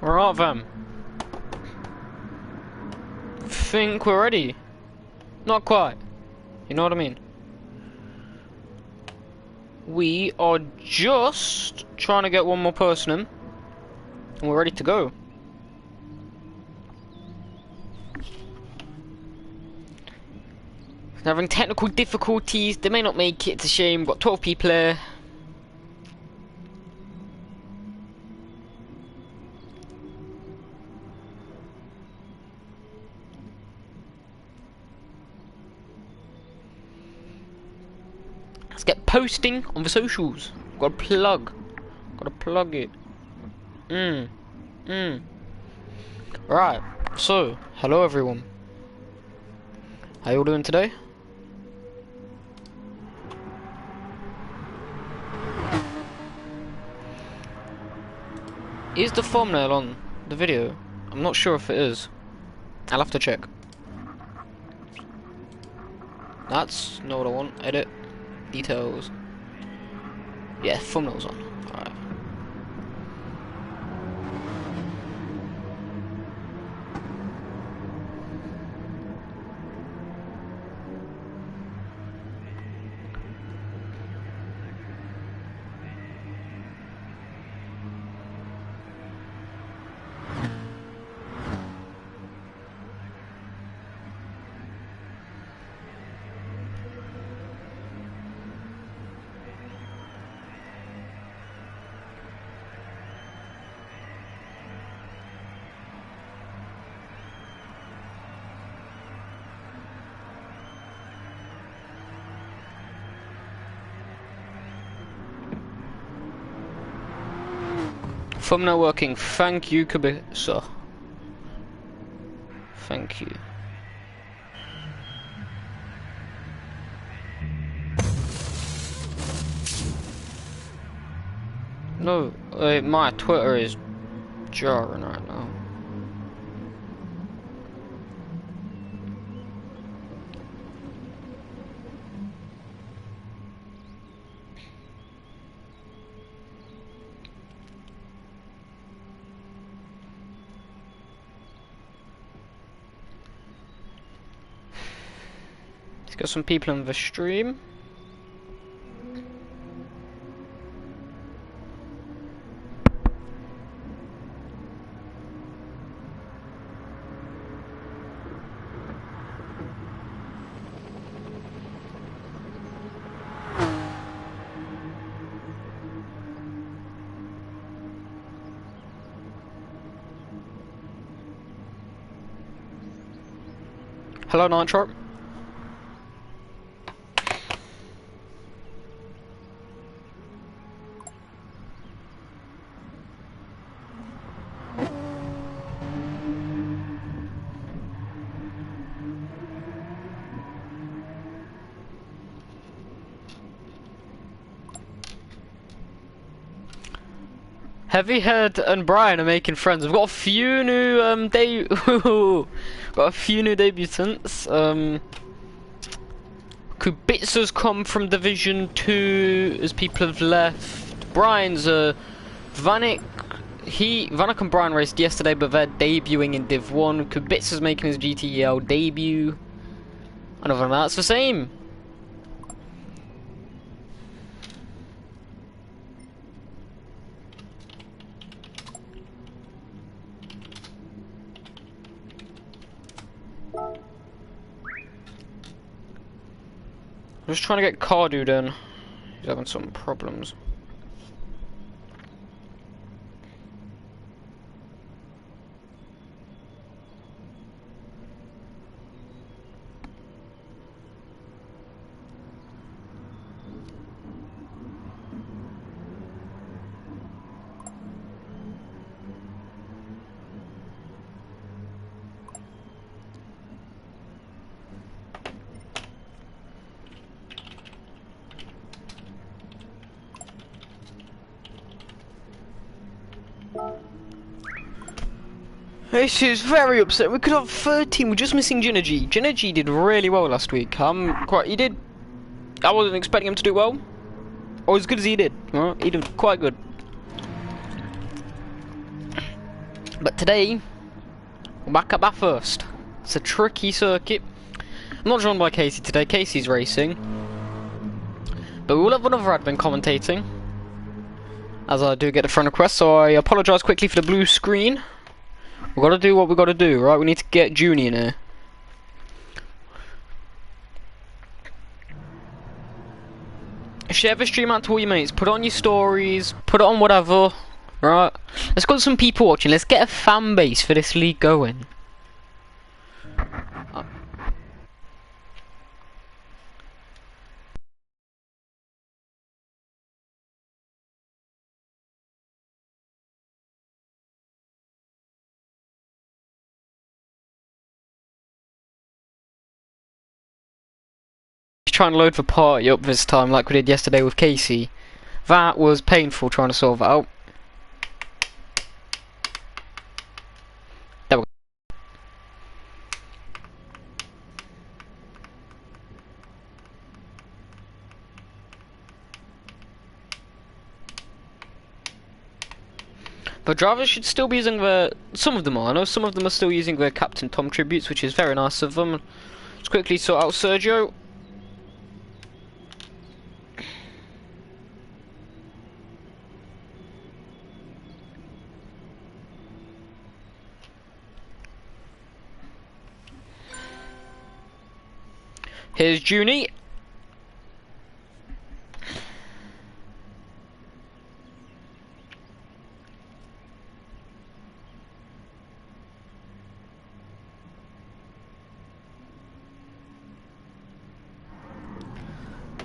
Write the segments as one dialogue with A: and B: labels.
A: Right then. Think we're ready. Not quite. You know what I mean? We are just trying to get one more person in. And we're ready to go. Having technical difficulties. They may not make it. It's a shame. We've got 12 people here. Let's get posting on the socials. Gotta plug it. Right, so hello everyone. How you all doing today? Is the thumbnail on the video? I'm not sure if it is. I'll have to check. That's not what I want. Edit. Details. Yeah, thumbnail's on. Alright. Thumbnail working. Thank you, Kabisa. Thank you. No, my Twitter is jarring right now. Let's get some people on the stream. Hello, Nitro. Heavyhead and Brian are making friends. We've got a few new got a few new debutants. Kubitsa's come from Division 2 as people have left. Brian's Vanek and Brian raced yesterday, but they're debuting in Div 1. Kubitsa's making his GTEL debut. And other than that, it's the same. just trying to get Cardu done. He's having some problems. This is very upset. We could have 13. We're just missing Jinergy. Jinergy did really well last week. He did. I wasn't expecting him to do well, or as good as he did. He did quite good. But today, we're back at Bathurst. It's a tricky circuit. I'm not joined by Casey today. Casey's racing, but we will have another admin commentating, as I do get a friend request. So I apologise quickly for the blue screen. We've got to do what we've got to do, right? We need to get Junie in here. Share the stream out to all your mates. Put it on your stories. Put it on whatever. Right? Let's get some people watching. Let's get a fan base for this league going. Trying to load the party up this time like we did yesterday with Casey. That was painful trying to solve it out. There we go. But drivers should still be using their... Some of them are. I know some of them are still using their Captain Tom tributes, which is very nice of them. Let's quickly sort out Sergio. Here's Junie.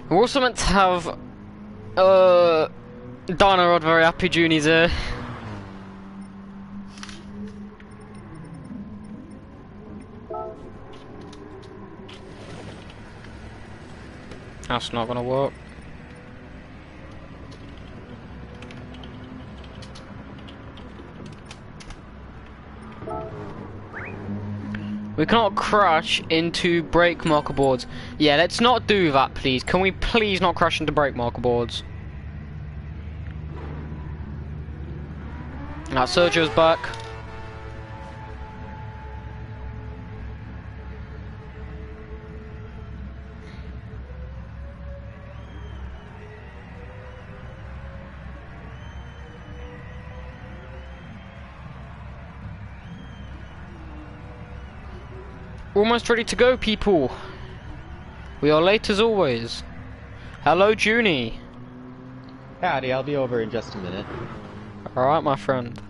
A: We're also meant to have Dino Rod, very happy Junie's here. That's not gonna work. We cannot crash into brake marker boards. Yeah, let's not do that, please. Can we please not crash into brake marker boards? Now Sergio's back. Almost ready to go, people. We are late as always. Hello, Junie.
B: Howdy, I'll be over in just a minute.
A: Alright, my friend.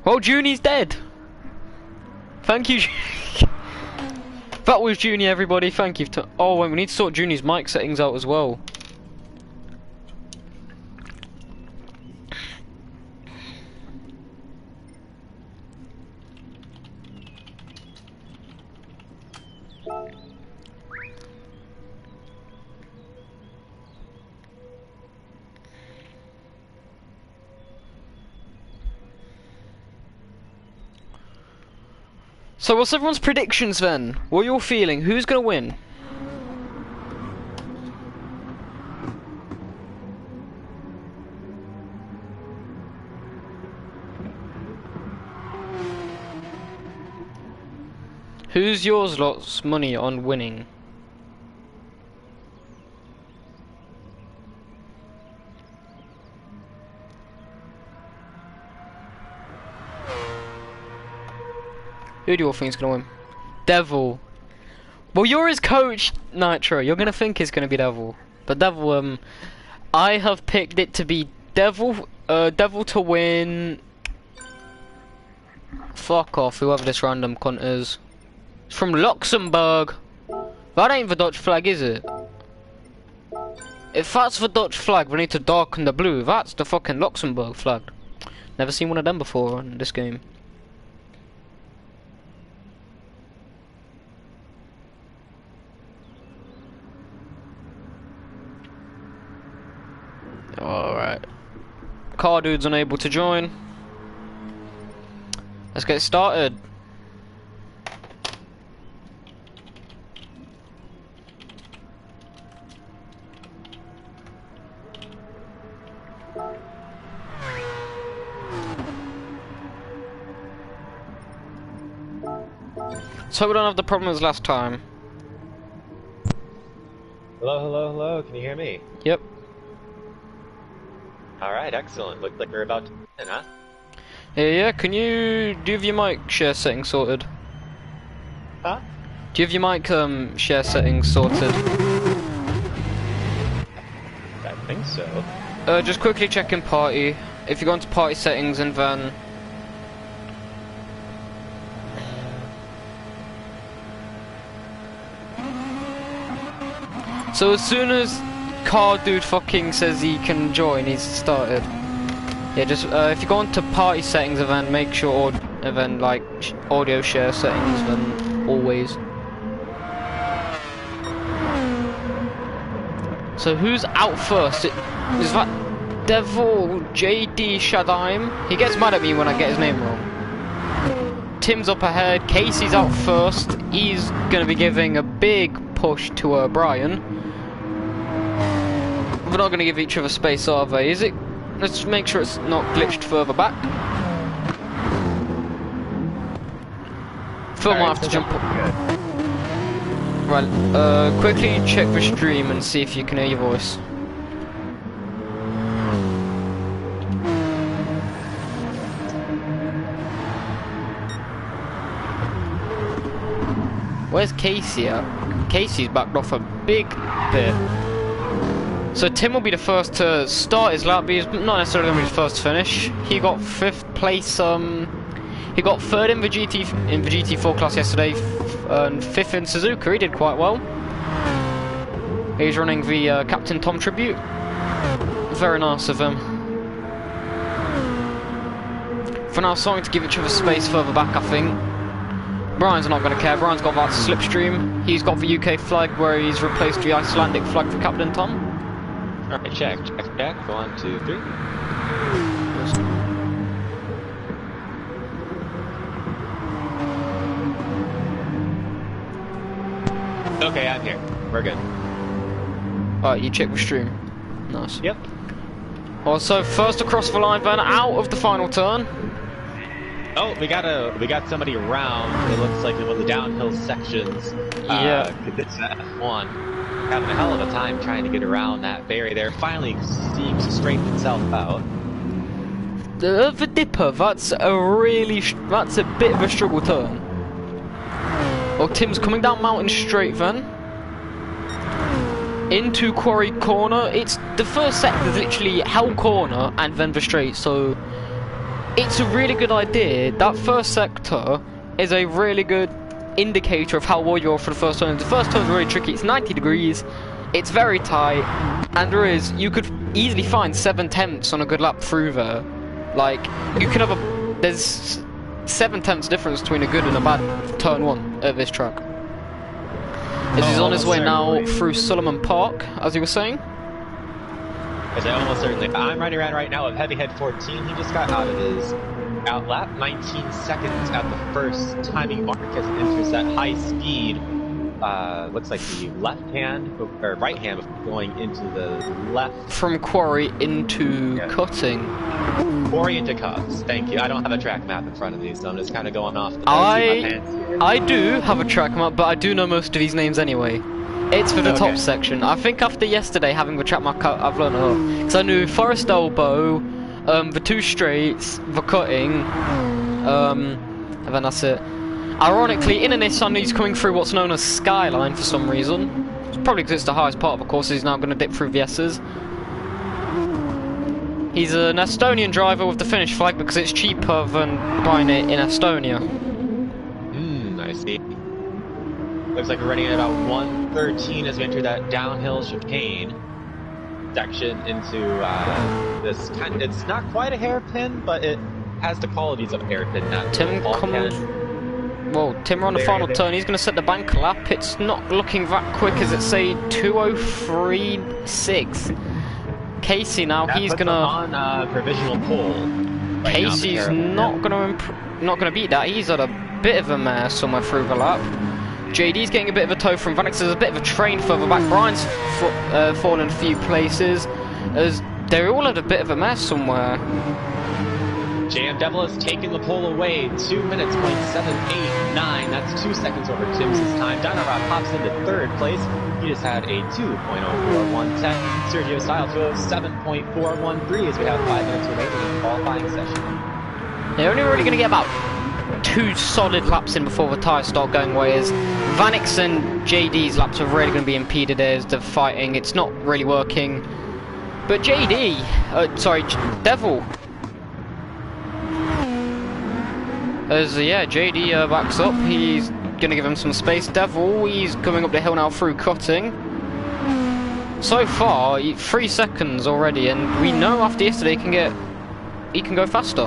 A: Well, Junie's dead. Thank you. That was Junie, everybody. Thank you. Oh, wait, we need to sort Junie's mic settings out as well. So what's everyone's predictions then? What are you all feeling? Who's gonna win? Who's yours lot's money on winning? Who do you all think is gonna win? Devil. Well, you're his coach, Nitro. You're gonna think it's gonna be Devil, but Devil. I have picked it to be Devil. Devil to win. Fuck off, whoever this random cunt is. It's from Luxembourg. That ain't the Dutch flag, is it? If that's the Dutch flag, we need to darken the blue. That's the fucking Luxembourg flag. Never seen one of them before in this game. Alright. Car dude's unable to join. Let's get started. So we don't have the problem as last time.
B: Hello, hello, hello. Can you hear me?
A: Yep.
B: Alright, excellent. Looks like we're about to begin, huh?
A: Yeah, can you do you have your mic share settings sorted?
B: Huh?
A: Do you have your mic share settings sorted?
B: I think so.
A: Just quickly check in party. If you go into party settings and then so as soon as car dude fucking says he can join, he's started. Yeah, just if you go into party settings and then make sure, and then like audio share settings, then always. So who's out first? Is that Devil JD Shadaim? He gets mad at me when I get his name wrong. Tim's up ahead. Casey's out first. He's gonna be giving a big push to Brian. We're not gonna give each other space, are they? Is it? Let's make sure it's not glitched further back. Phil might have to jump up. Right, quickly check the stream and see if you can hear your voice. Where's Casey at? Casey's backed off a big bit. So Tim will be the first to start his lap, but he's not necessarily going to be the first to finish. He got 5th place, he got 3rd in the GT4 class yesterday, and 5th in Suzuka. He did quite well. He's running the Captain Tom tribute. Very nice of him. For now, starting to give each other space further back, I think. Brian's not going to care. Brian's got that slipstream. He's got the UK flag where he's replaced the Icelandic flag for Captain Tom.
B: Alright, check. 1, 2, 3. Okay, I'm here. We're good.
A: Alright, you check the stream. Nice.
B: Yep.
A: Well, so first across the line then, out of the final turn.
B: Oh, we got somebody around. It looks like in one of the downhill sections.
A: Yeah.
B: It's F1. Having a hell of a time trying to get around that barrier there. Finally seems to straighten itself out.
A: The dipper, that's a bit of a struggle turn. Well, Tim's coming down Mountain Straight then. Into Quarry Corner. It's the first sector is literally Hell Corner and then the straight, so it's a really good idea. That first sector is a really good indicator of how well you're for the first turn. The first turn is really tricky. It's 90 degrees, it's very tight, and you could easily find 7/10 on a good lap through there. Like, you can have there's 7/10 difference between a good and a bad turn 1 at this track. As he's on his way now through Solomon Park, as he was saying.
B: As I almost certainly. I'm riding around right now with Heavy Head 14. He just got out of his out lap, 19 seconds at the first timing mark as it enters that high speed. Looks like the left hand or right hand going into the left.
A: From Quarry into Cutting.
B: Quarry into Cuts. Thank you. I don't have a track map in front of me, so I'm just kind of going off the
A: I do have a track map, but I do know most of these names anyway. It's for the top section. I think after yesterday having the track map, I've learned a lot. Because I knew Forest Elbow, the 2 straights, the cutting, and then that's it. Ironically, in a Nissan, he's coming through what's known as Skyline for some reason. It's probably because it's the highest part of the course, he's now going to dip through the S's. He's an Estonian driver with the Finnish flag because it's cheaper than buying it in Estonia.
B: I see. Looks like we're running at about 113 as we enter that downhill chicane section into this kind. It's not quite a hairpin, but it has the qualities of a hairpin.
A: Tim comes. Well, Tim on the final turn. He's going to set the bank lap. It's not looking that quick as it's a 2:03.6. Casey now, he's gonna
B: on provisional pole. Right
A: Casey's not gonna beat that. He's at a bit of a mess somewhere through the lap. JD's getting a bit of a tow from Vanix. There's a bit of a train further back. Brian's fallen a few places as they're all at a bit of a mess somewhere.
B: JM Devil has taken the pole away. 2 minutes, 0.789. That's 2 seconds over Tim's time. Dynarod pops into third place. He just had a 2.04110. Sergio Styles goes 7.413 as we have 5 minutes remaining in the qualifying session.
A: They're only really going to get about 2 solid laps in before the tyres start going away, as Vanix and JD's laps are really going to be impeded as they're fighting. It's not really working. But Devil. As JD backs up, he's going to give him some space. Devil, he's coming up the hill now through cutting. So far, 3 seconds already, and we know after yesterday he can go faster.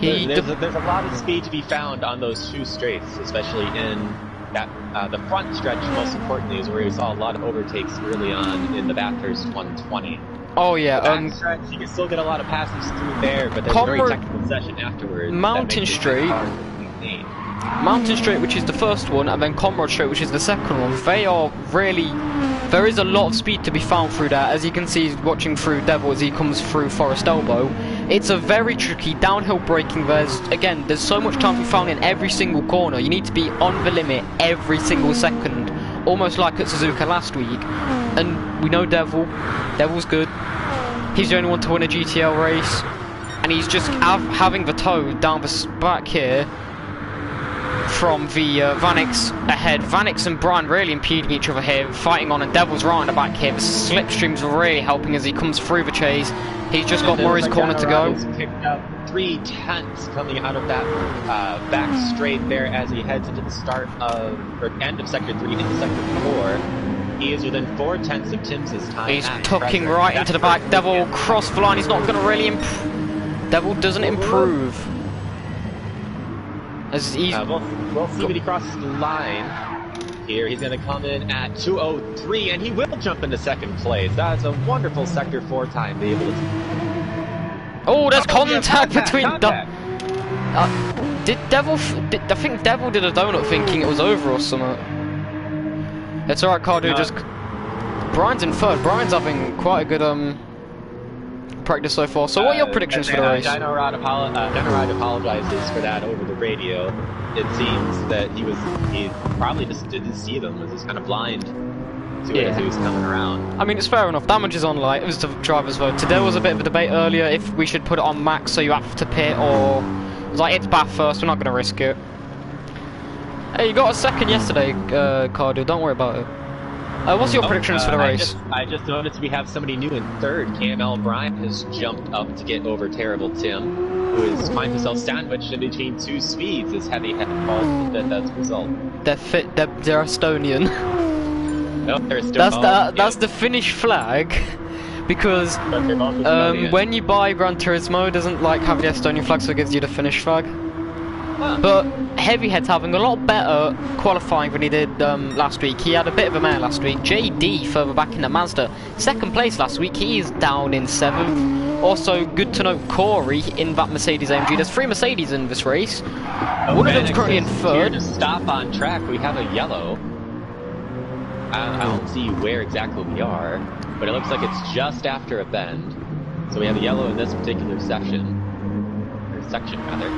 B: There's a lot of speed to be found on those 2 straights, especially in that the front stretch. Most importantly, is where we saw a lot of overtakes early on in the Bathurst 120.
A: Oh yeah,
B: stretch, you can still get a lot of passes through there, but there's a very technical session afterwards.
A: Mountain Straight, which is the first one, and then Comrade Straight, which is the second one. They are really, there is a lot of speed to be found through that. As you can see, watching through Devil as he comes through Forest Elbow, it's a very tricky downhill braking. There's so much time to be found in every single corner. You need to be on the limit every single second, almost like at Suzuka last week. And we know Devil's good. He's the only one to win a GTEL race, and he's just having the tow down the back here from the Vanix ahead. Vanix and Brian really impeding each other here, fighting on, and Devil's right in the back here. The slipstream's really helping as he comes through the chase. He's just got Murray's corner to go.
B: He's picked up 3/10 coming out of that back straight there as he heads into the end of Sector 3 into Sector 4. He is within 4/10 of Tim's time.
A: He's tucking right into the back. Devil cross the line. He's not going to really Devil doesn't improve. As he's
B: we'll see when he crosses the line. Here he's going to come in at 2:03, and he will jump into second place. That's a wonderful Sector 4 time to be able to.
A: Oh, there's contact between. Did Devil? I think Devil did a donut thinking it was over or something. It's alright, Cardo, just... Brian's in third. Brian's having quite a good practice so far. So what are your predictions for the race?
B: Dynarod apologizes for that over the radio. It seems that he probably just didn't see them, was just kind of blind to it as he was coming around.
A: I mean, it's fair enough. Damage is on light. It was the driver's vote. Today was a bit of a debate earlier if we should put it on max so you have to pit, or... It was like, it's Bathurst, we're not going to risk it. Hey, you got a second yesterday, Cardo, don't worry about it. What's your predictions for the race?
B: I just noticed we have somebody new in third. KML Bryant has jumped up to get over Terrible Tim, who has finds himself sandwiched in between 2 speeds as Heavy Head falls to fifth as a result.
A: They're Estonian.
B: No, they're Estonian.
A: That's the Finnish flag, because when you buy Gran Turismo, it doesn't have the Estonian flag, so it gives you the Finnish flag. Huh. But Heavyhead's having a lot better qualifying than he did last week. He had a bit of a mare last week. JD further back in the Mazda, second place last week. He is down in 7th. Also, good to note Corey in that Mercedes AMG. There's 3 Mercedes in this race. One of them's currently in 3rd.
B: Here to stop on track, we have a yellow. I don't see where exactly we are, but it looks like it's just after a bend. So we have a yellow in this particular section, rather.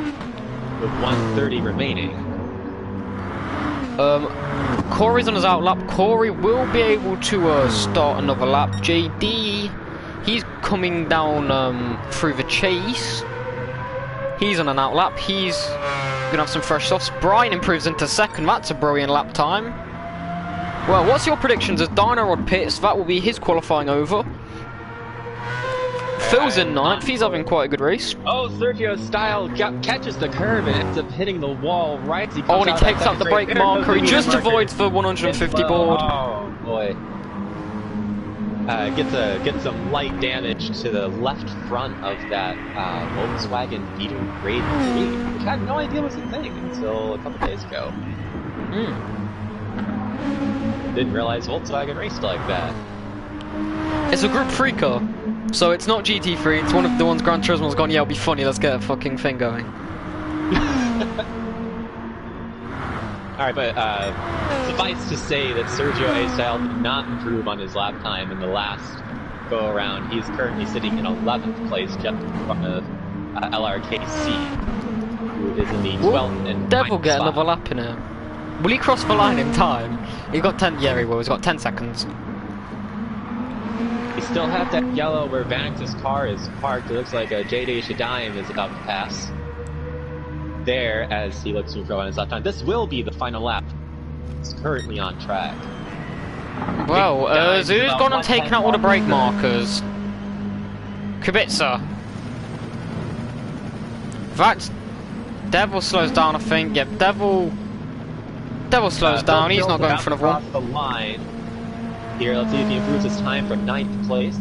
B: With 1:30 remaining.
A: Corey's on his out lap. Corey will be able to start another lap. JD, he's coming down through the chase. He's on an out lap. He's Gonna have some fresh softs. Brian improves into second. That's a brilliant lap time. Well, what's your predictions as Dynarod pits? That will be his qualifying over. Phil's in ninth. He's having quite a good race.
B: Oh, Sergio Style catches the curve and ends up hitting the wall right as he
A: and he takes out the brake marker. He just avoids the 150 board.
B: Oh boy. Gets some light damage to the left front of that Volkswagen Beetle Grade 3, which I had no idea was a thing until a couple days ago. Didn't realize Volkswagen raced like that.
A: It's a Group 3 car, so it's not GT3, it's one of the ones Gran Turismo's gone, yeah, it'll be funny, let's get a fucking thing going.
B: Alright, but suffice to say that Sergio A. Style did not improve on his lap time in the last go-around. He's currently sitting in 11th place, just in front of LRKC, who is in the 12th and
A: Devil get
B: spot.
A: another lap in it. Will he cross the line in time? He got 10, yeah he will, he's got 10 seconds.
B: We still have that yellow where Vanix's car is parked. It looks like a JD Shadaim is about to pass there as he looks to throw on his left time. This will be the final lap. It's currently on track.
A: Well, who's gone and taken out all the brake markers? Kubica. That's... Devil slows down, I think. Yep, Devil slows down. He's not going in front of one.
B: The line. Here, let's see if he improves his time from 9th place.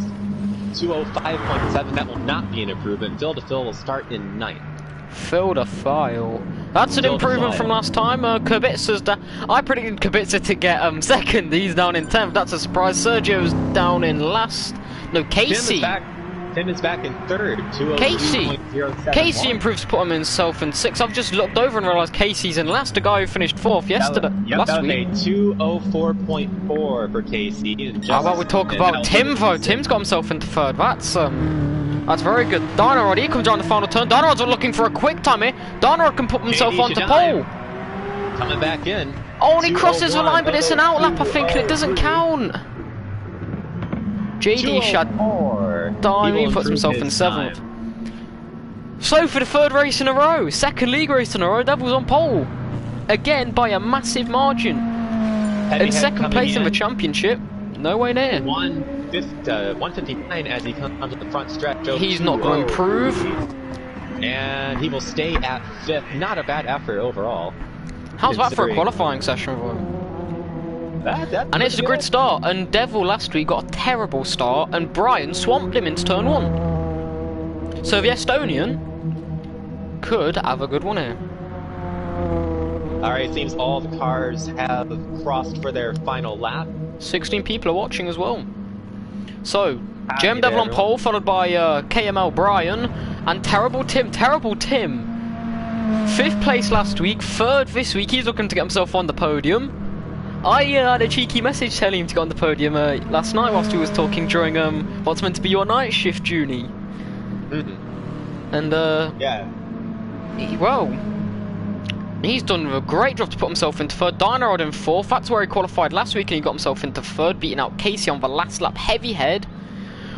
B: 205.7, that will not be an improvement. Phil DeFil will start in 9th.
A: Phil the file. That's an improvement from last time. Kubica's down. I predicted Kubica to get second. He's down in 10th. That's a surprise. Sergio's down in last. No, Casey.
B: Tim is back in 3rd.
A: Casey improves to put him himself in 6th. I've just looked over and realised Casey's in last. The guy who finished 4th yesterday. Last week.
B: That was a 204.4 for Casey.
A: How about we talk about Tim though? Tim's got himself into 3rd. That's very good. Dynarod, he comes around the final turn. Dynarod's looking for a quick time here. Dynarod can put himself onto pole.
B: Coming back in.
A: Oh, and he crosses the line, but it's an outlap, I think, and it doesn't count. JD Shadaim, he puts himself in 7th. So for the 3rd race in a row, 2nd league race in a row, Devil's on pole. Again, by a massive margin. In 2nd place in the championship, no way near.
B: 159 as he comes onto the front stretch.
A: He's not going to improve.
B: And he will stay at 5th. Not a bad effort overall.
A: How's that for a qualifying session for him? And it's a good start. And Devil last week got a terrible start, and Brian swamped him into turn 1. So the Estonian could have a good one here.
B: Alright, it seems all the cars have crossed for their final lap.
A: 16 people are watching as well. So, Gem Devil on pole, followed by KML Brian, and Terrible Tim. 5th place last week, 3rd this week. He's looking to get himself on the podium. I had a cheeky message telling him to get on the podium last night whilst he was talking during what's meant to be your night shift, Junie. And
B: yeah.
A: He's done a great job to put himself into 3rd. Dynarod in 4th. That's where he qualified last week, and he got himself into 3rd, beating out Casey on the last lap. Heavy head.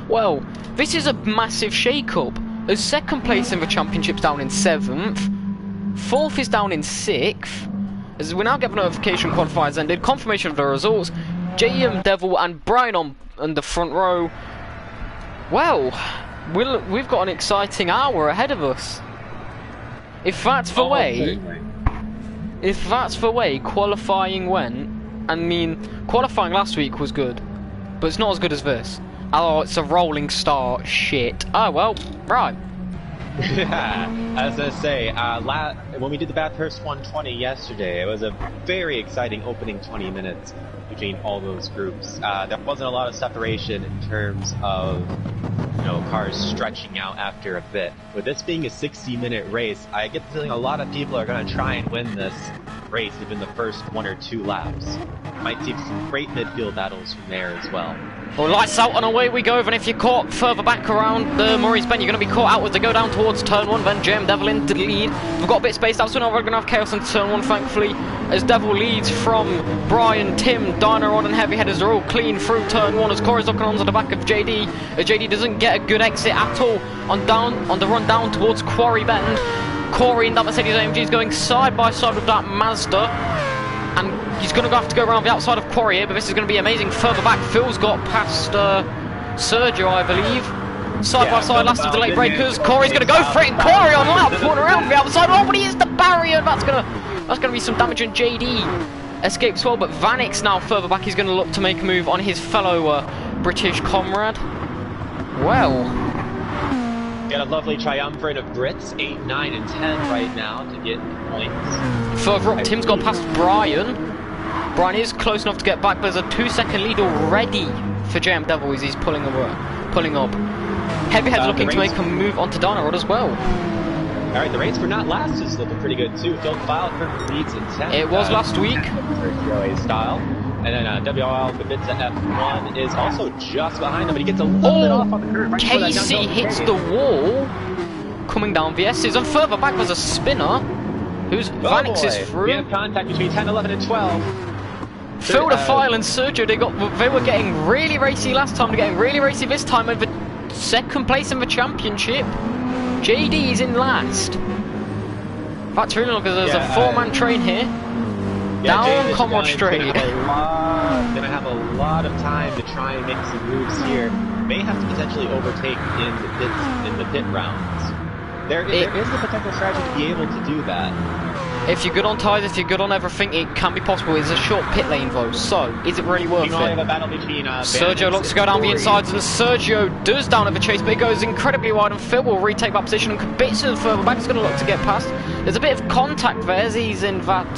A: Well, this is a massive shake-up. As 2nd place in the championship's down in 7th. 4th is down in 6th. As we now get the notification qualifiers ended, confirmation of the results. JM Devil and Brian on the front row. Well, we've got an exciting hour ahead of us. If that's the way. If that's the way qualifying went, I mean, qualifying last week was good, but it's not as good as this. Oh, it's a rolling start. Shit. Oh, well, right.
B: Yeah, as I say, when we did the Bathurst 120 yesterday, it was a very exciting opening 20 minutes between all those groups. There wasn't a lot of separation in terms of, cars stretching out after a bit. With this being a 60-minute race, I get the feeling a lot of people are going to try and win this race within the first 1 or 2 laps. Might see some great midfield battles from there as well.
A: Well, lights out and away we go. And if you're caught further back around the Maurice Bend, you're going to be caught out as they go down towards turn 1. Then Gem Devil into the lead. We've got a bit spaced out, so now we're going to have Chaos into turn 1, thankfully, as Devil leads from Brian, Tim, Dynarod, and Heavy Headers are all clean through turn 1 as Corey's looking onto the back of JD. JD doesn't get a good exit at all on the run down towards Quarry Bend. Corey in that Mercedes-AMG is going side by side with that Mazda. And he's going to have to go around the outside of Corey here, but this is going to be amazing. Further back, Phil's got past Sergio, I believe. Side by side, last of the late breakers. Corey's going to go for it, and Corey on lap one around the outside. Oh, but he hits the barrier. That's gonna be some damage on JD. Escapes well, but Vanek's now further back. He's going to look to make a move on his fellow British comrade. Well,
B: got a lovely triumvirate of Brits, 8, 9, and 10 right now to get points.
A: Further up, Tim's got past Brian. Brian is close enough to get back, but there's a 2-second lead already for JM Devil as he's pulling up. Heavyhead's looking to make a move onto Dynarod as well.
B: Alright, the race for not last is looking pretty good too. Phil File leads in 10.
A: It was last week.
B: Style. And then WRL Kubica F1 is also just behind him, but he gets a little bit off on the curve. Right,
A: Casey hits the wall, coming down the S's, and further back there's a spinner, who's Vanix is through.
B: We have contact between 10, 11, and 12.
A: Phil the File and Sergio, they were getting really racy last time, they're getting really racy this time over second place in the championship. JD is in last. That's really look, there's a 4-man train here. Down Comrade Straight.
B: Gonna have a lot of time to try and make some moves here. May have to potentially overtake in the pit rounds. There is the potential strategy to be able to do that.
A: If you're good on tyres, if you're good on everything, it can be possible. It's a short pit lane though, so is it really worth it?
B: Have a battle between,
A: Sergio looks to go down the insides, and Sergio does down over Chase, but it goes incredibly wide, and Phil will retake that position, and Kubica further back is going to look to get past. There's a bit of contact there as he's in that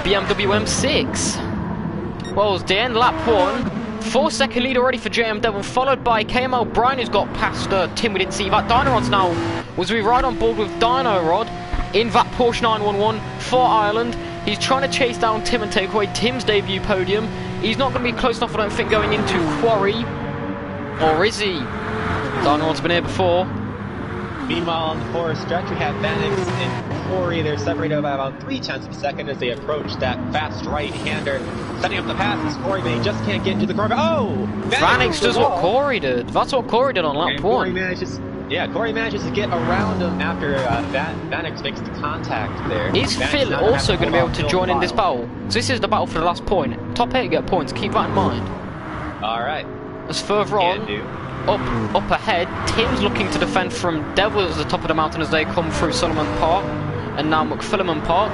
A: BMW M6. Well, it's the end, lap 1. 4-second lead already for JM Devil, followed by KML Brian, who's got past Tim. We didn't see that. Dynarod's now, was we right on board with Dynarod in that Porsche 911 for Ireland. He's trying to chase down Tim and take away Tim's debut podium. He's not going to be close enough, I don't think, going into Quarry. Or is he? Dynarod's been here before.
B: Meanwhile, on the forest stretch, we have Vanix and Corey. They're separated by about 0.3 of a second as they approach that fast right-hander. Setting up the pass is Corey, but he just can't get into the corner. Oh!
A: Vanix does what Corey did. That's what Corey did on lap 1.
B: Corey manages to get around him after Vanix makes the contact there.
A: Is Phil also going to be able to join in this battle? So this is the battle for the last point. Top 8 get points, keep that in mind.
B: Alright.
A: As further on, up ahead, Tim's looking to defend from Devil at the top of the mountain as they come through Solomon Park and now McPhilliman Park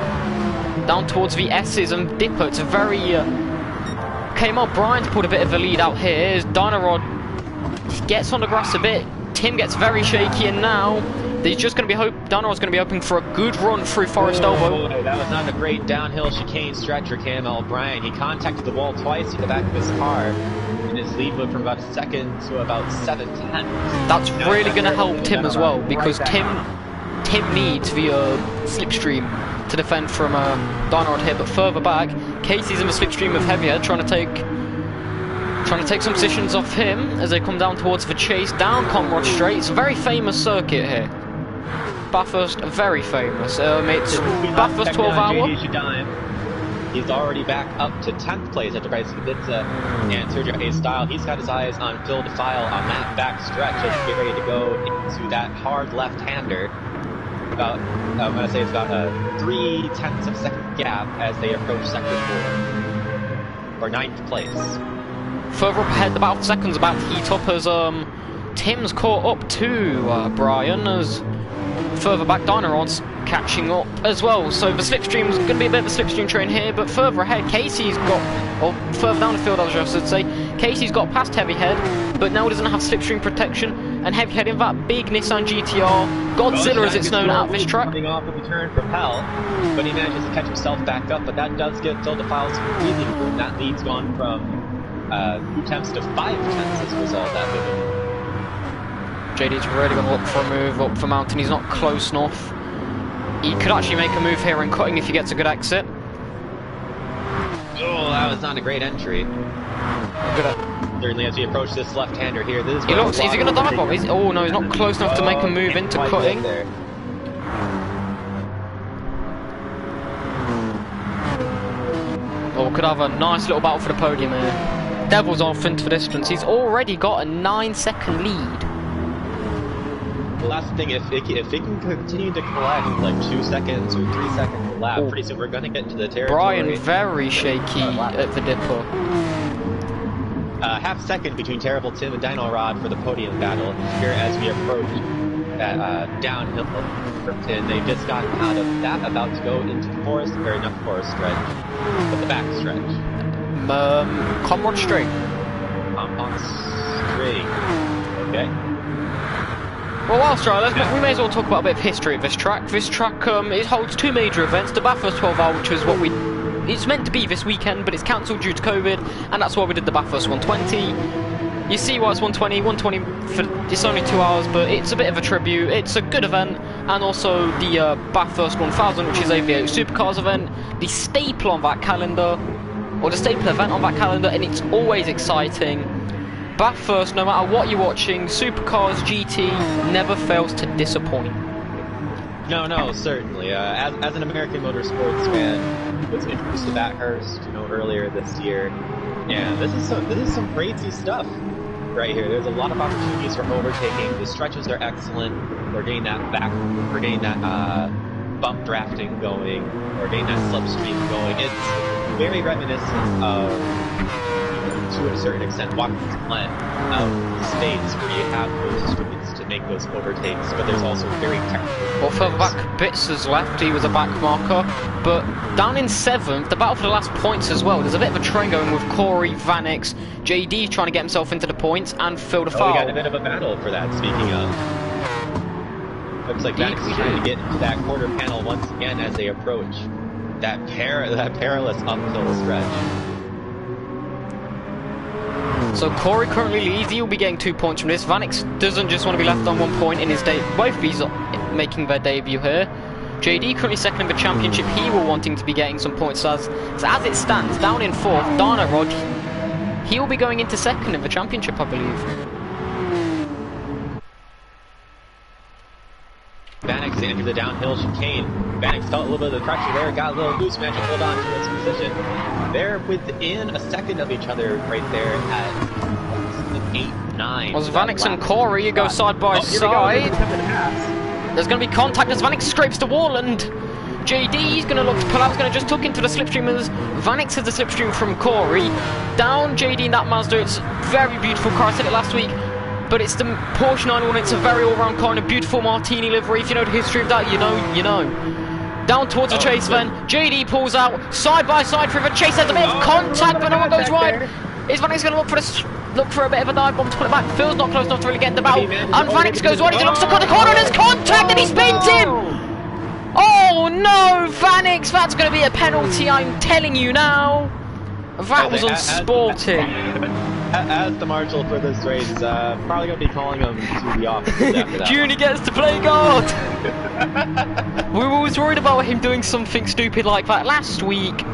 A: down towards the S's and Dipper. It's a very KML Brian's pulled a bit of a lead out here as Dynarod gets on the grass a bit. Tim gets very shaky, and now he's just going to be Dynarod's going to be hoping for a good run through Forest Elbow.
B: That was not a great downhill chicane stretch for KML Brian. He contacted the wall twice in the back of his car. His lead moved from about a second to about 7/10.
A: That's really going to help Tim as well, because Tim needs the slipstream to defend from Dynarod here. But further back, Casey's in the slipstream of Heavyhead, trying to take some positions off him as they come down towards the chase down Comrade Straight. It's a very famous circuit here. Bathurst, very famous. It's Bathurst 12-hour.
B: He's already back up to 10th place after Bryce Kubica and Sergio Hayes Style. He's got his eyes on Phil DeFile on that back stretch as we get ready to go into that hard left-hander. About, I'm going to say it's about a 0.3 of a second gap as they approach sector 4, or 9th place.
A: Further up ahead, about seconds about to heat up as Tim's caught up to Brian, as further back Dynarod's catching up as well. So the slipstream's going to be a bit of a slipstream train here, but further ahead Casey's got, or further down the field I should say, Casey's got past Heavyhead, but now doesn't have slipstream protection, and Heavyhead in that big Nissan GTR, Godzilla as it's known at this track.
B: Coming off of the turn from hell, but he manages to catch himself back up, but that does give Phil DeFile some breathing room. That lead's gone from 2/10 to 5/10 as a result of that movement.
A: JD's really going to look for a move up the mountain. He's not close enough. He could actually make a move here in cutting if he gets a good exit.
B: Oh, that was not a great entry. Certainly as we approach this left-hander here, this is
A: is he going to dive off? Oh no, he's not close enough to make a move into cutting. Oh, could have a nice little battle for the podium here. Devil's off into the distance. He's already got a 9-second lead.
B: last thing, if it can continue to collect like 2 seconds or 3 seconds a lap, pretty soon we're going to get into the territory.
A: Brian very shaky at the dipper.
B: Half second between Terrible Tim and Dino Rod for the podium battle here as we approach that downhill. And they've just gotten out of that, about to go into the forest, or not the forest stretch, but the back stretch.
A: Comrade String.
B: On String. Okay.
A: Well, whilst we may as well talk about a bit of history of this track. This track it holds 2 major events: the Bathurst 12 Hour, which is what it's meant to be this weekend, but it's cancelled due to COVID, and that's why we did the Bathurst 120. You see why it's 120. 120 for it's only 2 hours, but it's a bit of a tribute. It's a good event, and also the Bathurst 1000, which is a V8 Supercars event, the staple on that calendar, or the staple event on that calendar, and it's always exciting. Bathurst, no matter what you're watching, Supercars GT never fails to disappoint.
B: No, certainly. As an American motorsports fan, was introduced to Bathurst, earlier this year, and this is some crazy stuff right here. There's a lot of opportunities for overtaking. The stretches are excellent. We're getting that bump drafting going. We're getting that slipstream going. It's very reminiscent of, to a certain extent, Watkins Glen of the States, where you have those streets to make those overtakes, but there's also very technical.
A: Well, further back, Bits has left, he was a back marker, but down in 7th, the battle for the last points as well. There's a bit of a train going with Corey, Vanix, JD trying to get himself into the points, and Phil DeFoul.
B: We got a bit of a battle for that, speaking of. Looks like Vanix is trying to get into that quarter panel once again as they approach that perilous uphill stretch.
A: So Corey currently leads. He'll be getting 2 points from this. Vanix doesn't just want to be left on 1 point in his day. Both of these are making their debut here. JD currently second in the championship. He will wanting to be getting some points. So as it stands, down in 4th, Dino Rod, he will be going into 2nd in the championship, I believe.
B: Vanix entered the downhill chicane. Vanix felt a little bit of the pressure there, got a little loose, managed to hold on to his position. They're within a second of each other right there at 8-9.
A: Was Vanix and Corey, you go side by side. There's going to be contact as Vanix scrapes the wall, and JD's going to look to pull out. He's going to just tuck into the slipstream as Vanix has the slipstream from Corey. Down JD in that Mazda. It's a very beautiful car. I said it last week. But it's the Porsche 911, it's a very all-round car, and a beautiful Martini livery. If you know the history of that, you know. Down towards the chase then, JD pulls out, side by side through the chase, there's a bit of contact, but no one goes wide. Is Vanix going to look for a bit of a dive bomb to pull it back? Phil's not close enough to really get in the battle, and Vanix goes wide, he looks to cut the corner, and there's contact, and he spins him! Oh no, Vanix, that's going to be a penalty, I'm telling you now. That was unsporting.
B: As the marshal for this race, probably going to be calling him to the office after that.
A: Junior gets to play God! We were always worried about him doing something stupid like that last week.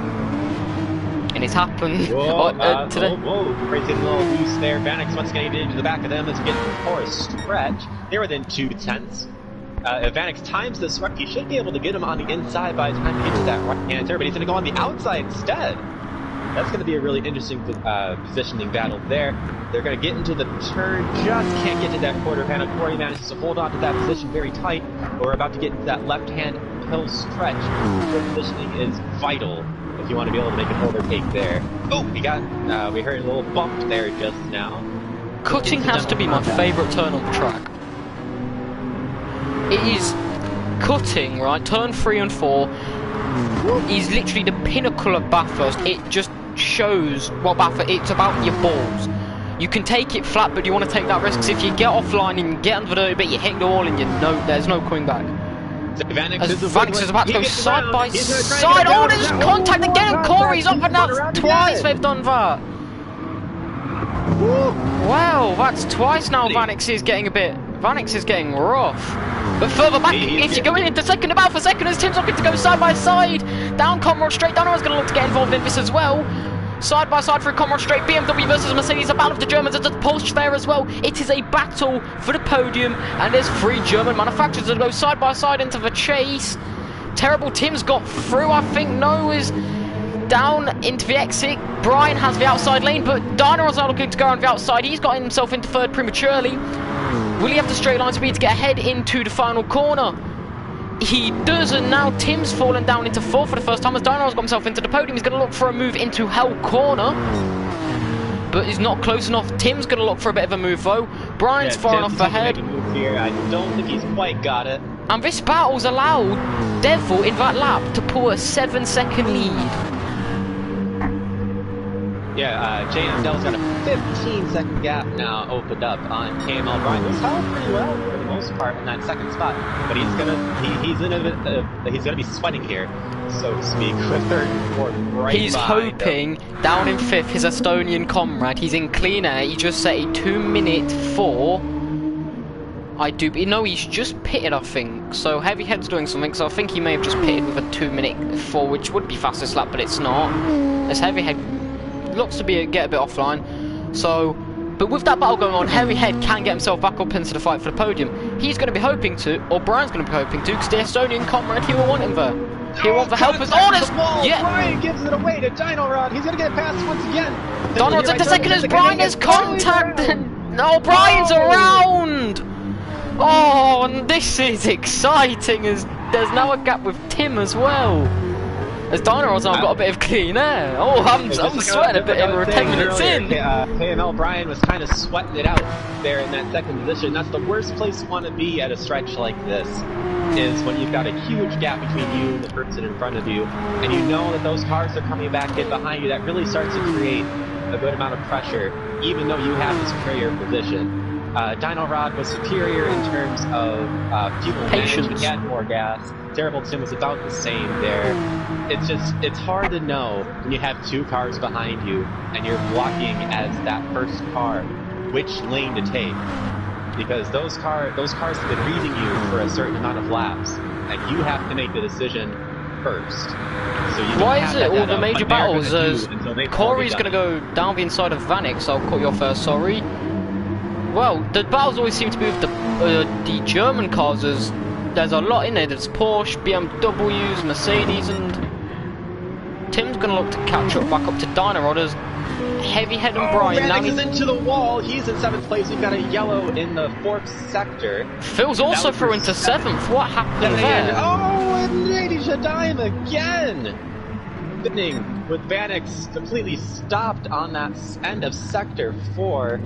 A: And it's happened. Today.
B: Whoa, breaking a little loose there. Vanix once again into the back of them. Let's get to the forest stretch. They're within 2/10. If Vanix times this right, he should be able to get him on the inside by the time he gets to that right-hand turn, but he's going to go on the outside instead. That's going to be a really interesting positioning battle there. They're going to get into the turn, just can't get to that quarter panel. Corey manages to hold on to that position very tight, but we're about to get into that left-hand hill stretch. Your positioning is vital if you want to be able to make an overtake there. Oh, we heard a little bump there just now.
A: Cutting has to be my favourite turn on the track. It is cutting, right? Turn 3 and 4 is literally the pinnacle of Bathurst. It just shows what Bathurst, it's about your balls. You can take it flat, but you want to take that risk, because if you get offline and you get under the dirty bit, you hit the wall and there's no coming back. As Vanix is about to go side by side, oh, there's contact again, and Corey's up, and that's twice they've done that. Wow, that's twice now. Vanix is getting rough. But further back, if you're going into second, about for second, as Tim's looking to go side by side. Down Comrade Straight, Dano's going to look to get involved in this as well. Side by side for Comrade Straight, BMW versus Mercedes, a battle of the Germans, there's a Porsche there as well. It is a battle for the podium, and there's 3 German manufacturers that go side by side into the chase. Terrible Tim's got through, I think Noah's down into the exit. Brian has the outside lane, but Dino's now looking to go on the outside. He's got himself into 3rd prematurely. Will he have the straight line speed to get ahead into the final corner? He does, and now Tim's fallen down into 4th for the first time as Dynorod's got himself into the podium. He's going to look for a move into Hell Corner, but he's not close enough. Tim's going to look for a bit of a move though. Brian's far enough ahead.
B: Here. I don't think he's quite got it.
A: And this battle's allowed Devil in that lap to pull a 7-second lead.
B: Yeah, JM Deville's got a 15-second gap now opened up on KML Brian, who's held pretty well for the most part in that second spot, but he's gonna be sweating here, so to speak, with 3rd and 4th right
A: He's hoping
B: him.
A: Down in 5th his Estonian comrade. He's in clean air. He just set a 2-minute 4. No, he's just pitted, I think. So Heavy Head's doing something. So I think he may have just pitted with a 2-minute 4, which would be fastest lap, but it's not. As Heavy Head looks to get a bit offline. So, but with that battle going on, Heavy Head can get himself back up into the fight for the podium. He's going to be hoping to, or Brian's going to be hoping to, because the Estonian comrade, he will want him there. He will want the help. Oh, there's... Yeah.
B: Brian gives it away to Dynorod. He's going to get past once again.
A: Dynorod's at the second as Brian has contact. No, Brian's around. Oh, and this is exciting as there's now a gap with Tim as well. As Dynorod's now got a bit of clean air. Oh, I'm sweating a bit in. We're 10 minutes in.
B: KML Brian was kind of sweating it out there in that second position. That's the worst place you want to be at a stretch like this, is when you've got a huge gap between you and the person in front of you, and you know that those cars are coming back in behind you. That really starts to create a good amount of pressure, even though you have the superior position. Dynorod was superior in terms of fuel management. He had more gas. Terrible Tim was about the same there. It's hard to know when you have 2 cars behind you and you're blocking as that first car which lane to take, because those cars have been reading you for a certain amount of laps, and you have to make the decision first. So you
A: why is it all the major battles? Corey's going to go down the inside of Vanek, so I'll cut you off first. Sorry. Well, the battles always seem to be with the German cars. There's a lot in there. There's Porsche, BMWs, Mercedes, and Tim's going to look to catch up back up to Dynorod as Heavy Head and Brian.
B: Now he's into the wall. He's in 7th place. We've got a yellow in the 4th sector.
A: Phil's also through into 7th. What happened there?
B: Oh, and Lady Shadime again! Spinning with Vanex completely stopped on that end of sector 4.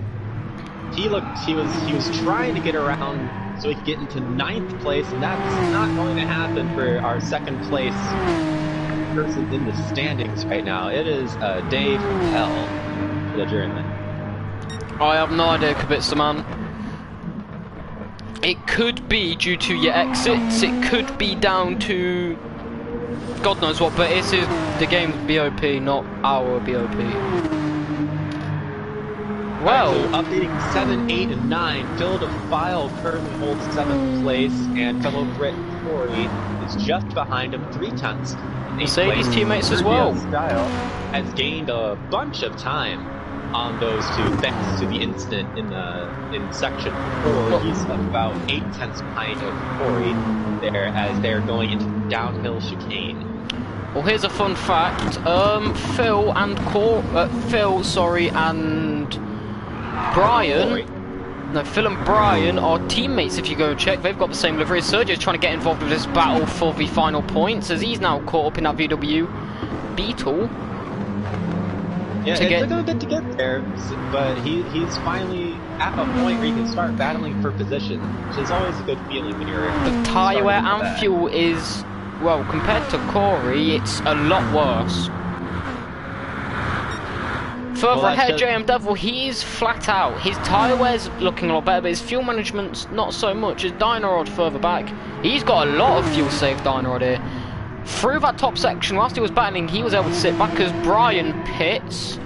B: He was trying to get around so he could get into 9th place, and that's not going to happen for our 2nd place person in the standings right now. It is a day from hell for the German.
A: I have no idea, Kubica, man. It could be due to your exits, it could be down to God knows what, but this is the game's BOP, not our BOP. Well,
B: so updating 7, 8, and 9, Phil DeFile currently holds 7th place, and fellow Brit Corey is just behind him, 3/10.
A: Mercedes teammates as well.
B: Style has gained a bunch of time on those 2 thanks to the incident in section 4. He's about 8/10 behind of Corey there as they're going into downhill chicane.
A: Well, here's a fun fact. Phil and Phil and Brian are teammates. If you go and check, they've got the same livery. Sergio's trying to get involved with this battle for the final points, as he's now caught up in that VW Beetle.
B: Yeah, it took a bit to get there, but he's finally at a point where he can start battling for position, which is always a good feeling when you're...
A: The tyre wear and fuel is, well, compared to Corey, it's a lot worse. Further ahead, JM Devil, he's flat out. His tyre wear's looking a lot better, but his fuel management's not so much. His Dynorod further back, he's got a lot of fuel saved Dynorod here. Through that top section, whilst he was battling, he was able to sit back as Brian pits.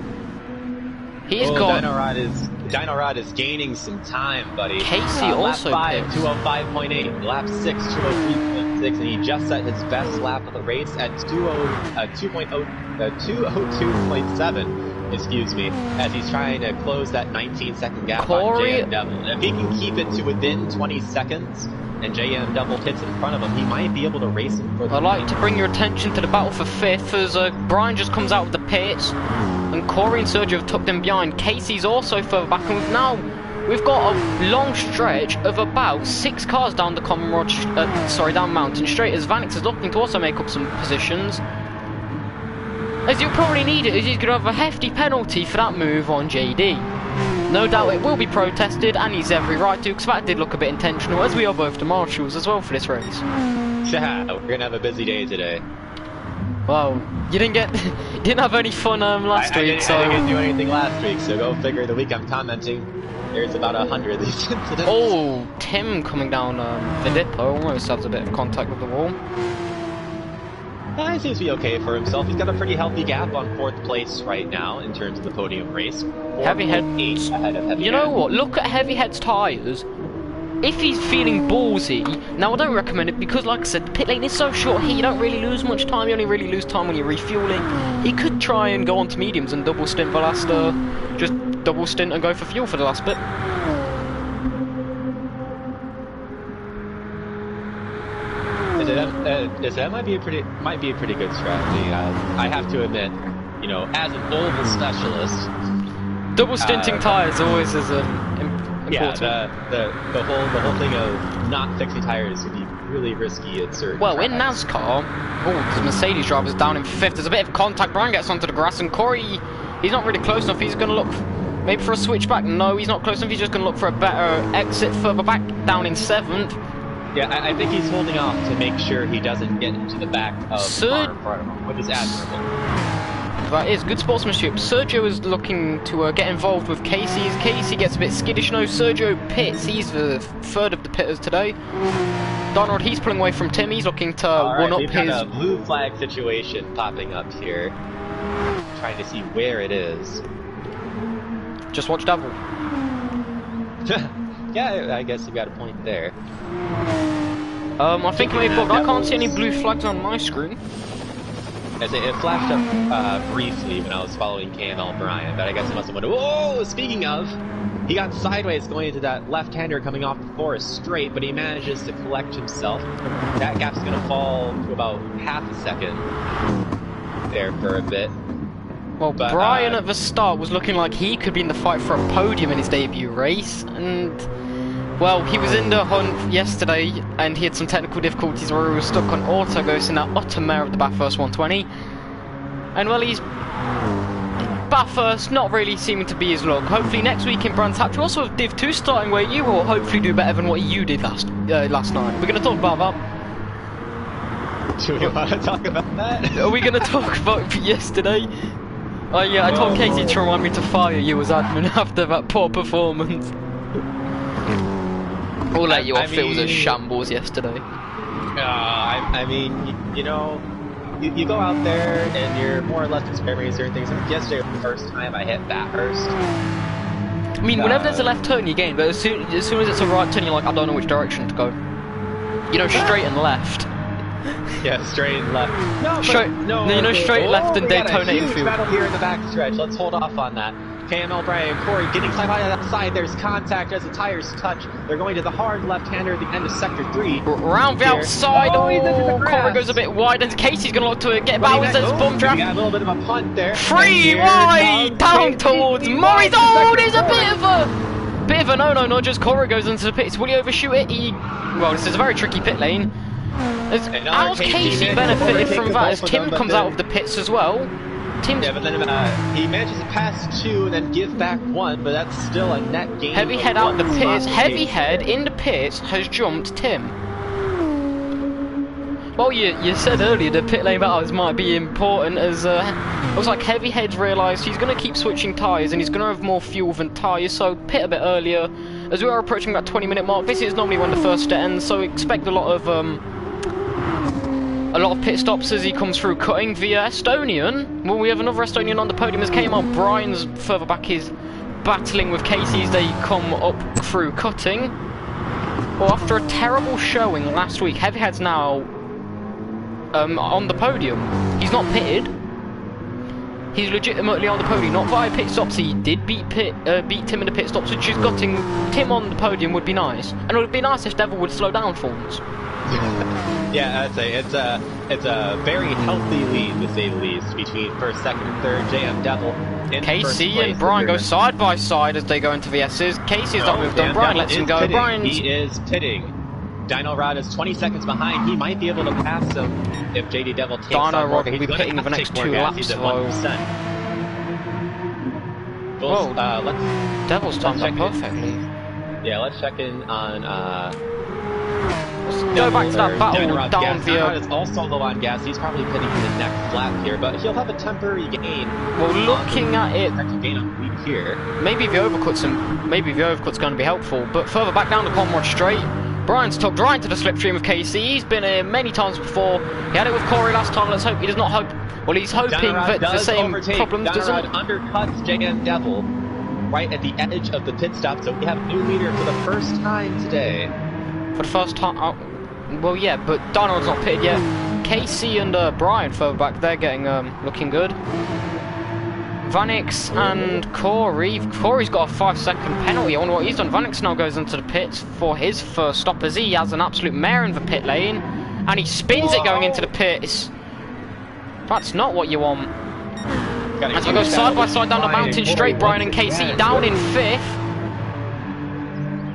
B: Dynorod is gaining some time, buddy.
A: Casey also
B: lap 5, 205.8. Lap 6, 203.6, and he just set his best lap of the race at 202.7. Excuse me, as he's trying to close that 19-second gap on JM Devil. If he can keep it to within 20 seconds, and JM Devil hits in front of him, he might be able to race him for the
A: I'd like to bring your attention to the battle for 5th, as Brian just comes out of the pits, and Corey and Sergio have tucked him behind. Casey's also further back, and we've now we've got a long stretch of about 6 cars down the common road, down Mountain Straight, as Vanix is looking to also make up some positions. As you'll probably need it, as he's going to have a hefty penalty for that move on JD. No doubt it will be protested, and he's every right to, because that did look a bit intentional, as we are both the marshals as well for this race.
B: Yeah, we're going to have a busy day today.
A: Well, you didn't have any fun last week, so...
B: I didn't do anything last week, so go figure. The week I'm commenting, there's about 100 of these incidents.
A: Oh, Tim coming down the dipper almost has a bit of contact with the wall.
B: He seems to be okay for himself. He's got a pretty healthy gap on 4th place right now in terms of the podium race.
A: Heavyhead,
B: 8 ahead of Heavyhead.
A: You know what? Look at Heavyhead's tyres. If he's feeling ballsy, now I don't recommend it because, like I said, the pit lane is so short here, you don't really lose much time. You only really lose time when you're refueling. He could try and go on to mediums and double stint the last, just double stint and go for fuel for the last bit.
B: That might be a pretty good strategy. I have to admit, you know, as an oval specialist,
A: double stinting tyres always is important.
B: Yeah, the whole thing of not fixing tires would be really risky at certain.
A: Well,
B: tracks.
A: in NASCAR, the Mercedes driver's down in 5th. There's a bit of contact. Brian gets onto the grass, and Corey, he's not really close enough. He's going to look maybe for a switchback. No, he's not close enough. He's just going to look for a better exit further back, down in 7th.
B: Yeah, I think he's holding off to make sure he doesn't get into the back of the car in front of him, which is admirable.
A: That is good sportsmanship. Sergio is looking to get involved with Casey. Casey gets a bit skittish. No, Sergio pits. He's the 3rd of the pitters today. Donald, he's pulling away from Tim. He's looking to one up
B: we've
A: his...
B: got a blue flag situation popping up here. Trying to see where it is.
A: Just watch Devil.
B: Yeah, I guess you got a point there.
A: I think maybe, but I can't see any blue flags on my screen.
B: It flashed up briefly when I was following KML Brian, but I guess it must have went, whoa! Speaking of, he got sideways going into that left-hander coming off the Forest straight, but he manages to collect himself. That gap's going to fall to about half a second there for a bit.
A: Well, but, Brian at the start was looking like he could be in the fight for a podium in his debut race, and... Well, he was in the hunt yesterday, and he had some technical difficulties where he was stuck on auto ghost in that utter mare of the Bathurst 120. And well, he's... Bathurst not really seeming to be his luck. Hopefully next week in Brands Hatch, we also have Div 2 starting where you will hopefully do better than what you did last night. We're going to talk about that.
B: Do we want to talk about that?
A: Are we going to talk about yesterday? Oh yeah, I told Casey to remind me to fire you as admin after that poor performance. We'll let you off, it was a shambles yesterday.
B: I mean, you know, you go out there and you're more or less experimenting certain things. I think yesterday was the first time I hit Bathurst.
A: I mean, whenever there's a left turn, you gain, but as soon as it's a right turn, you're like, I don't know which direction to go. You know, straight and left.
B: Yeah, straight and left. No,
A: straight left and Daytona infield.
B: Battle here in the back stretch. Let's hold off on that. KML Brian and Corey getting side by side. There's contact as the tires touch. They're going to the hard left-hander at the end of sector 3.
A: Round the outside. Oh, Corey goes a bit wide, and Casey's going to look to get Bowers as bum draft.
B: Got a little bit of a punt there.
A: 3 wide down towards Morris. Oh, there's a bit of a no. Just Corey goes into the pits. Will he overshoot it? Well, this is a very tricky pit lane. How's Casey benefited from that as Tim comes out of the pits as well?
B: Yeah, but then he manages to pass 2 and then give back 1, but that's still a net gain.
A: Heavyhead out the pits. Heavyhead in the pits has jumped Tim. Well, you said earlier the pit lane battles might be important as I was like Heavyhead's realised he's going to keep switching tyres and he's going to have more fuel than tyres, so pit a bit earlier. As we are approaching that 20-minute mark, this is normally when the first stint ends, so expect a lot of pit stops as he comes through cutting via Estonian. Well, we have another Estonian on the podium as KML Brian's further back is battling with Casey as they come up through cutting. Well, after a terrible showing last week, Heavyhead's now on the podium. He's not pitted. He's legitimately on the podium, not via pit stops. He did beat Tim in the pit stops, which is gutting. Tim on the podium would be nice, and it would be nice if Devil would slow down for once.
B: Yeah, I'd say it's a very healthy lead, to say the least, between first, second, and third. JM Devil in first
A: Casey
B: place.
A: and Brian go side by side as they go into the S's. Casey's not moved on. Brian lets him go.
B: He is pitting. Dino Rod is 20 seconds behind. He might be able to pass him if JD Devil takes
A: Dino
B: on
A: Rod will be pitting for the next 2 laps.
B: He's at 1%.
A: Whoa,
B: let's
A: Devil's timed up perfectly.
B: Yeah, let's check in on
A: Let's go back to that battle down
B: Dino Rod is also low on gas. He's probably pitting in the next lap here, but he'll have a temporary gain.
A: Well, looking at it,
B: gain on lead here.
A: Maybe the overcut's going to be helpful, but further back down the Conrod Straight, Brian's tugged right into the slipstream of Casey. He's been here many times before. He had it with Corey last time. Let's hope he does not hope. Well, he's hoping that the same problems doesn't.
B: Undercuts JM Devil right at the edge of the pit stop, so we have a new leader for the first time today.
A: For the first time, well, yeah, but Donald's not pitted yet. Casey and Brian further back, they're getting looking good. Vanix and Corey. Corey's got a 5-second penalty. I wonder what he's done. Vanix now goes into the pits for his first stop as he has an absolute mare in the pit lane, and he spins it going into the pits. That's not what you want. As we go side by side down the mountain straight, Brian and Casey down in 5th.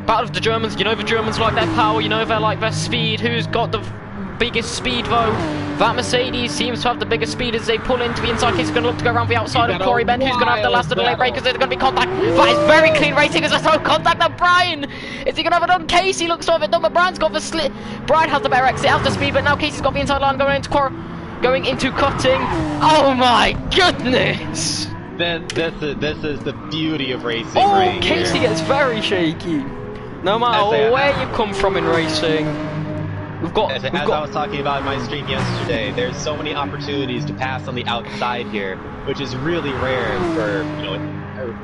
A: Battle of the Germans. You know the Germans like their power. You know they like their speed. Who's got the biggest speed though? That Mercedes seems to have the biggest speed as they pull into the inside. He's going to look to go around the outside of Corey Bent, who's going to have the last of the late breakers. There's going to be contact. That is very clean racing as there's no contact on Brian. Is he going to have it on? Casey looks to have it done, but Brian's got the slip. Brian has the better exit, has the speed, but now Casey's got the inside line going into cutting. Oh my goodness!
B: This is the beauty of racing.
A: Oh,
B: right
A: Casey
B: here.
A: gets very shaky. No matter where you come from in racing, we've got.
B: As I was talking about in my stream yesterday, there's so many opportunities to pass on the outside here, which is really rare for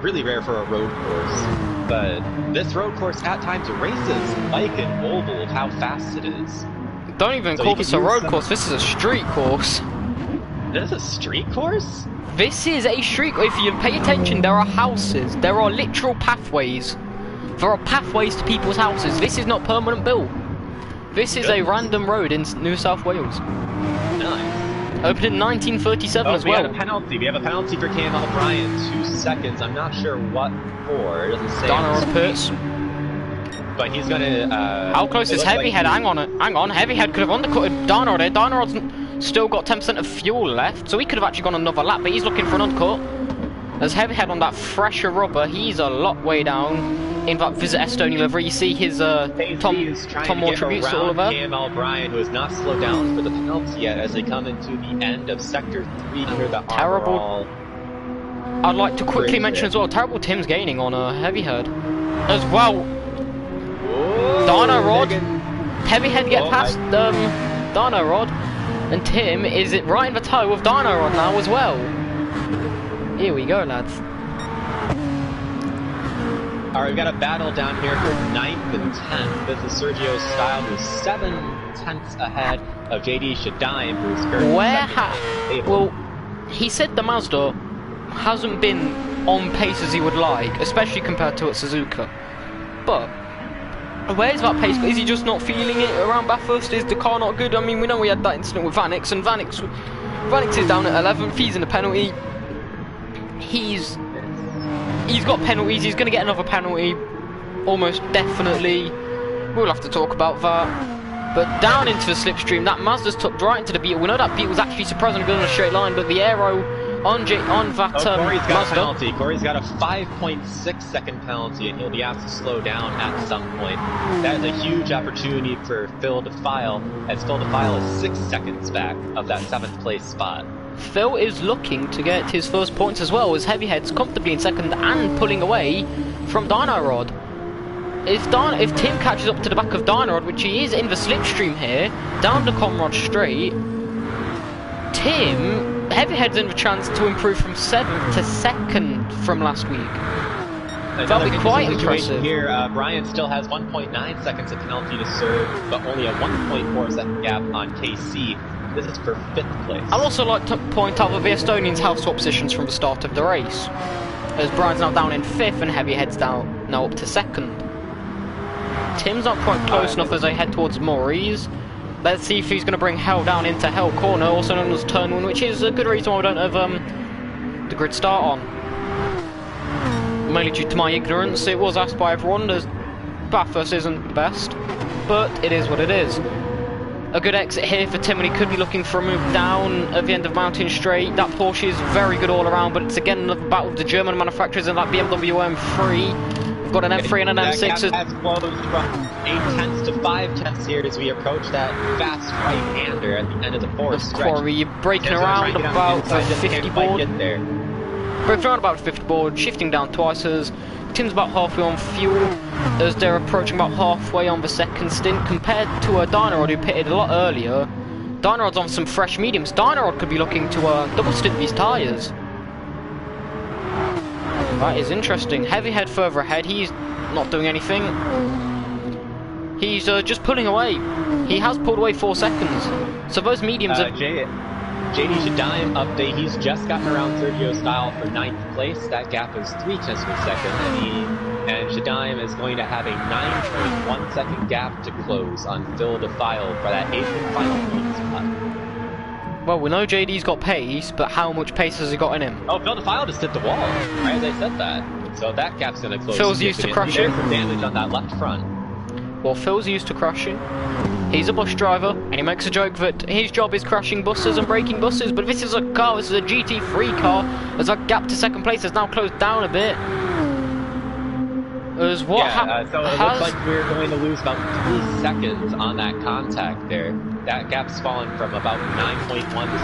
B: really rare for a road course. But this road course at times races like an oval of how fast it is.
A: Don't even call this a road course. This is a street course.
B: This is a street course?
A: This is a street. If you pay attention, there are houses. There are literal pathways. There are pathways to people's houses. This is not permanent built. This is a random road in New South Wales.
B: Nice.
A: Opened in 1937 as well.
B: We have a penalty. We have a penalty for KML Bryant. 2 seconds. I'm not sure what for. It doesn't say.
A: Donna on pits.
B: But he's gonna.
A: How close is Heavyhead? Hang on. Heavyhead could have undercutted Darnrod. Darnrod's still got 10% of fuel left, so he could have actually gone another lap, but he's looking for an undercut. As Heavyhead on that fresher rubber, he's a lot way down. In that Visit Estonia livery, you see his Tom Moore tributes to all of that.
B: KML Bryant, who has not slowed down for the penalty yet as they come into the end of Sector 3 here. The
A: terrible. I'd like to quickly mention as well, terrible Tim's gaining on a Heavyhead as well. Dino Rod, Heavyhead get past Dino Rod, and Tim is right in the toe of Dino Rod now as well. Here we go, lads.
B: Alright, we've got a battle down here for 9th and 10th. This is Sergio Style, who's 7 tenths ahead of JD Shadaim, who's currently
A: well, he said the Mazda hasn't been on pace as he would like, especially compared to at Suzuka. But where's that pace? Is he just not feeling it around Bathurst? Is the car not good? I mean, we know we had that incident with Vanix, and Vanix is down at 11th. He's in a penalty. He's got penalties. He's going to get another penalty, almost definitely. We'll have to talk about that. But down into the slipstream, that Mazda's tucked right into the Beetle. We know that Beetle was actually surprisingly good on a straight line, but the aero on that
B: Corey's got
A: Mazda.
B: A penalty. Corey's got a 5.6 second penalty, and he'll be asked to slow down at some point. That is a huge opportunity for Phil to file, as Phil to file is 6 seconds back of that 7th place spot.
A: Phil is looking to get his first points as well, as Heavyhead's comfortably in second and pulling away from Dino Rod. If Tim catches up to the back of Dino Rod, which he is in the slipstream here, down the Conrod Straight, Heavyhead's in the chance to improve from 7th to 2nd from last week. That'll be quite impressive.
B: Here, Brian still has 1.9 seconds of penalty to serve, but only a 1.4 second gap on KC. This is for 5th place.
A: I'd also like to point out that the Estonians have swapped positions from the start of the race, as Brian's now down in 5th and Heavyhead's down now up to 2nd. Tim's not quite close enough as they head towards Maurice. Let's see if he's going to bring Hell down into Hell Corner, also known as Turn 1, which is a good reason why we don't have the grid start on. mainly due to my ignorance. It was asked by everyone, as Bathurst isn't the best, but it is what it is. A good exit here for Tim, and he could be looking for a move down at the end of Mountain Straight. That Porsche is very good all around, but it's again another battle with the German manufacturers and that BMW M3. We've got an M3 and an M6.
B: That gap has closed from 0.8 to 0.5 here as we approach that fast right-hander at the end of the fourth stretch.
A: Corey, you're breaking around about the 50 board. Breaking around about the 50 board, shifting down twice as Tim's about halfway on fuel, as they're approaching about halfway on the second stint, compared to a Dynarod who pitted a lot earlier. Dynarod's on some fresh mediums. Dynarod could be looking to double stint these tyres. That is interesting. Heavy Head further ahead, he's not doing anything. He's just pulling away. He has pulled away 4 seconds. So those mediums are...
B: JD Shadaim update, he's just gotten around Sergio Style for 9th place. That gap is 0.3 of a second, and Shadaim is going to have a 9.1 second gap to close on Phil DeFile for that 8th and final point spot.
A: Well, we know JD's got pace, but how much pace has he got in him?
B: Oh, Phil DeFile just hit the wall, right as I said that. So that gap's going to close.
A: Phil's used to crushing.
B: Some damage on that left front.
A: Well, Phil's used to crushing. He's a bus driver, and he makes a joke that his job is crashing buses and breaking buses, but this is a car, this is a GT3 car, as that gap to second place has now closed down a bit. As what
B: so it looks like we're going to lose about 3 seconds on that contact there. That gap's fallen from about 9.1 to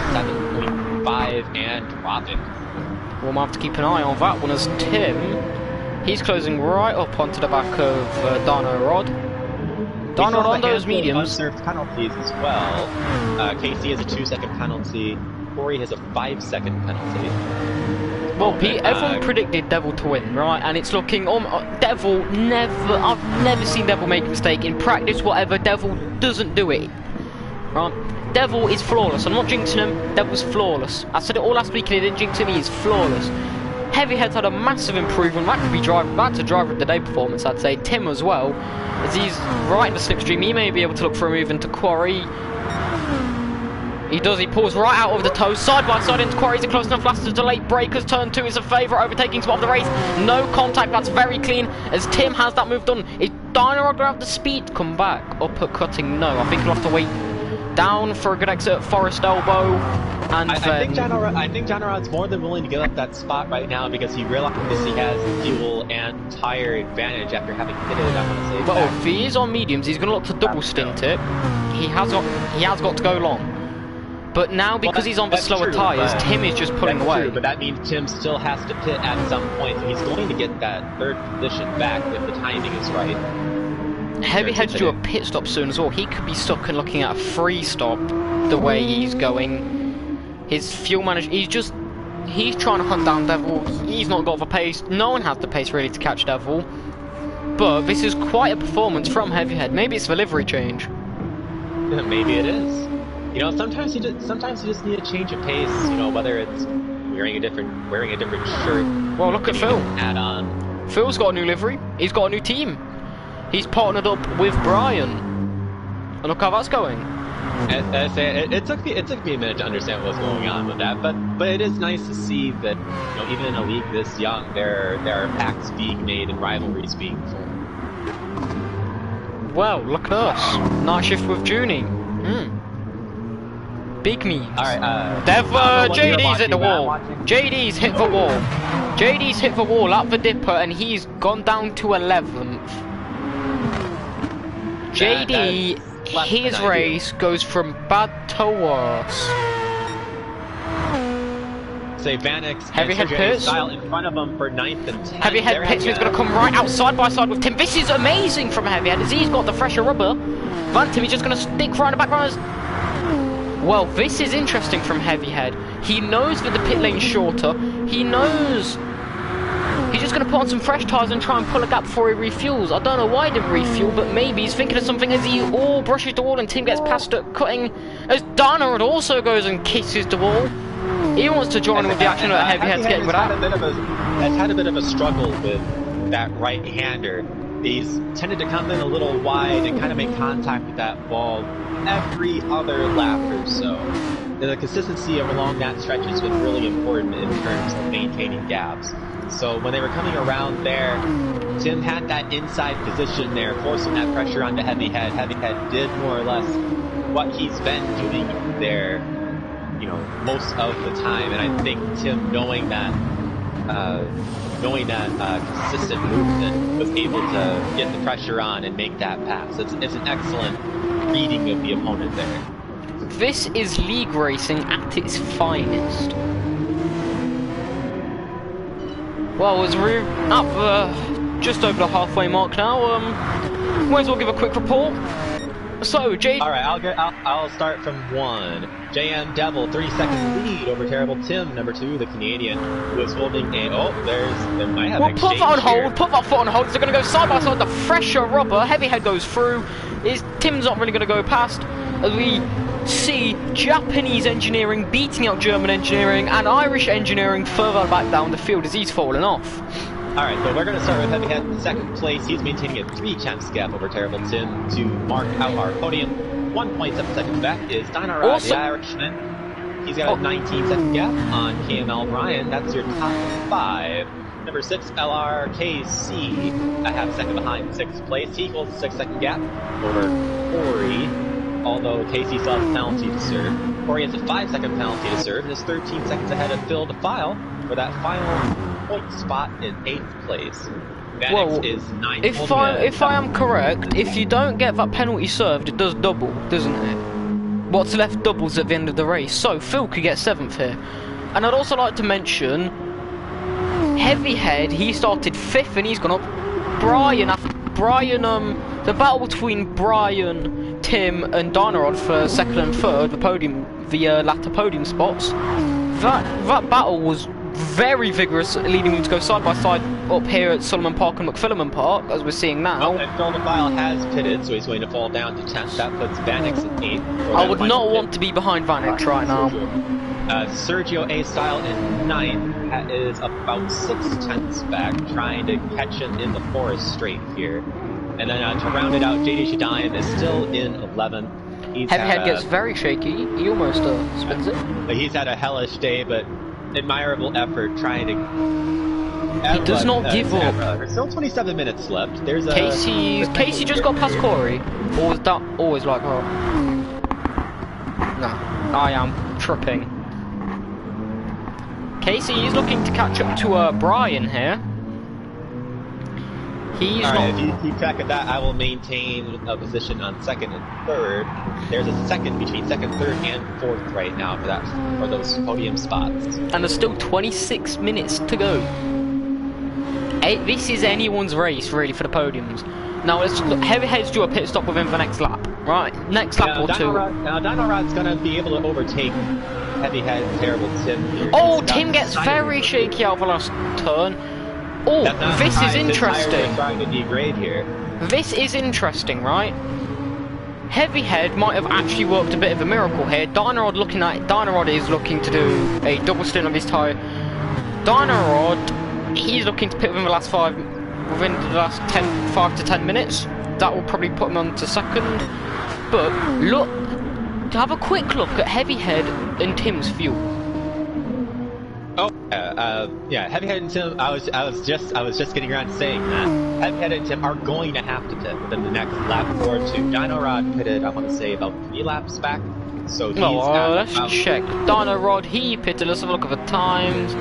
B: 7.5 and dropping.
A: We'll have to keep an eye on that one as Tim, he's closing right up onto the back of Dynarod. Dynarod on those mediums.
B: Unserved penalties as well. Casey has a 2-second penalty. Corey has a 5-second penalty.
A: Well, Pete, everyone predicted Devil to win, right? And it's looking Devil I've never seen Devil make a mistake in practice. Whatever, Devil doesn't do it, right? Devil is flawless. I'm not jinxing him. Devil's flawless. I said it all last week and he didn't jinx him. He is flawless. Heavy Head's had a massive improvement. That could be that's a driver of the day performance, I'd say. Tim as well, as he's right in the slipstream. He may be able to look for a move into Quarry. He does, he pulls right out of the toe, side by side into Quarry. He's a close enough last to late breakers. Turn 2 is a favourite, overtaking spot of the race. No contact, that's very clean, as Tim has that move done. Is Dynarod going to have the speed to come back? Uppercutting, no. I think he'll have to wait down for a good exit at Forest Elbow. And
B: I think Dynarod's more than willing to give up that spot right now because he realizes he has fuel and tire advantage after having hit it, I want to say.
A: Well, if he is on mediums, he's going to look to double stint it. He has got to go long. But now, because he's on the slower tyres, Tim is just pulling away.
B: True, but that means Tim still has to pit at some point. So he's going to get that 3rd position back if the timing is right.
A: Heavy Head's due a pit stop soon as well. He could be stuck and looking at a free stop the way he's going. His fuel manager, he's trying to hunt down Devil. He's not got the pace. No one has the pace really to catch Devil. But this is quite a performance from Heavy Head. Maybe it's the livery change.
B: Maybe it is. You know, sometimes you just need a change of pace. You know, whether it's wearing a different shirt.
A: Well, look at Phil.
B: Add on.
A: Phil's got a new livery. He's got a new team. He's partnered up with Brian. And look how that's going.
B: It took me a minute to understand what's going on with that, but it is nice to see that, you know, even in a league this young, there are pacts being made and rivalries being formed.
A: Well, look at us. Night shift with Junie. Big memes.
B: Alright,
A: JD's hit the wall. JD's hit the wall. JD's hit the wall at the dipper and he's gone down to 11th. JD, his race goes from bad to worse.
B: Say Vanix
A: Heavy Head pits
B: in front of him for 9th and 10th.
A: Heavy Head pits is going to come right out side by side with Tim. This is amazing from Heavy Head as he's got the fresher rubber. Van Tim is just going to stick right in the back runners. Well, this is interesting from Heavy Head. He knows that the pit lane's shorter. He knows he's just going to put on some fresh tyres and try and pull a gap before he refuels. I don't know why he didn't refuel, but maybe he's thinking of something as he all brushes the wall and Tim gets past it, cutting. As Dynarod also goes and kisses the wall. He wants to join in with the action that Heavy Head's getting with that.
B: Has had a bit of a struggle with that right-hander. He's tended to come in a little wide and kind of make contact with that wall every other lap or so. The consistency along that stretch has been really important in terms of maintaining gaps. So when they were coming around there, Tim had that inside position there, forcing that pressure onto Heavy Head. Heavy Head did more or less what he's been doing there, you know, most of the time. And I think Tim, knowing that consistent movement, was able to get the pressure on and make that pass. It's an excellent reading of the opponent there.
A: This is league racing at its finest. Well, as we're up just over the halfway mark now, might as well give a quick report. So, Jay.
B: All right, I'll start from 1. JM Devil, 30-second lead over Terrible Tim. Number 2, the Canadian, who is holding a. They might have an exchange
A: put that on
B: here.
A: hold. Put that foot on hold. They're going to go side by side. The fresher rubber. Heavy Head goes through. Tim's not really going to go past. As we see Japanese engineering beating out German engineering and Irish engineering further back down the field as he's falling off.
B: Alright, so we're going to start with Heavy Head in second place. He's maintaining a 3-tenths gap over Terrible Tim to mark out our podium. 1.7 seconds back is Dino Rod, the Irishman. He's got a 19-second gap on KML Brian. That's your top 5. Number 6, LRKC, a half second behind 6th place. He holds a 6-second gap over Corey, although Casey still has a penalty to serve. Corey has a 5-second penalty to serve and is 13 seconds ahead of Phil DeFile for that final point spot in 8th place. Vanix is 9th.
A: If I am correct, if you don't get that penalty served, it does double, doesn't it? What's left doubles at the end of the race. So Phil could get 7th here. And I'd also like to mention Heavy Head, he started 5th and he's gone up. Brian, the battle between Brian, Tim and Dynarod for 2nd and 3rd, the podium, the latter podium spots. That battle was very vigorous, leading them to go side by side up here at Solomon Park and McPhilliman Park, as we're seeing now.
B: Oh, and Phil DeFile has pitted, so he's going to fall down to 10th. That puts Vanix at 8th.
A: I would not want to be behind Vanix right now.
B: Sergio A. Style in 9th is about 6/10 back, trying to catch him in the forest straight here. And then to round it out, JD Shadime is still in 11th.
A: Heavy Head gets very shaky. He almost spins it.
B: He's had a hellish day, but admirable effort trying to.
A: He does not give up.
B: There's still 27 minutes left. There's
A: Casey just got past Corey. Or was that always like that? No, I am tripping. Casey is looking to catch up to Brian here. He's
B: Alright, if you keep track of that, I will maintain a position on 2nd and 3rd. There's a second between 2nd, 3rd, and 4th right now for those podium spots.
A: And there's still 26 minutes to go. This is anyone's race, really, for the podiums. Now, let's look. Heavy Head's do a pit stop within the next lap. Right, next lap or two.
B: Now, Dino Rod's going to be able to overtake Heavy Head, Terrible Tim here.
A: Oh, Tim gets very shaky out of the last turn. Oh, this is interesting.
B: Trying to degrade here.
A: This is interesting, right? Heavy Head might have actually worked a bit of a miracle here. Dynarod is looking to do a double stint of his tyre. Dynarod, he's looking to pit within the last 5 to 10 minutes. That will probably put him on to 2nd. But look, to have a quick look at Heavy Head and Tim's fuel.
B: Oh, yeah, Heavy Head and Tim, I was just getting around to saying that. Heavy Head and Tim are going to have to pit within the next lap or 2. Dino Rod pitted, I want to say, about 3 laps back. So he's
A: let's check. Dino Rod, he pitted, let's have a look at the times.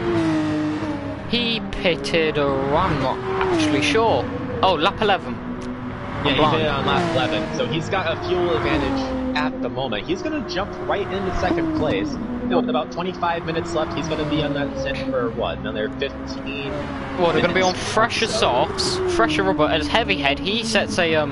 A: He pitted, I'm not actually sure. Oh, lap 11.
B: Yeah, he pitted on lap 11, so he's got a fuel advantage at the moment. He's going to jump right into 2nd place. With about 25 minutes left, he's going to be on that stint for what? Another 15.
A: Well, they're going to be on fresher softs, fresher rubber. As Heavy Head, he sets a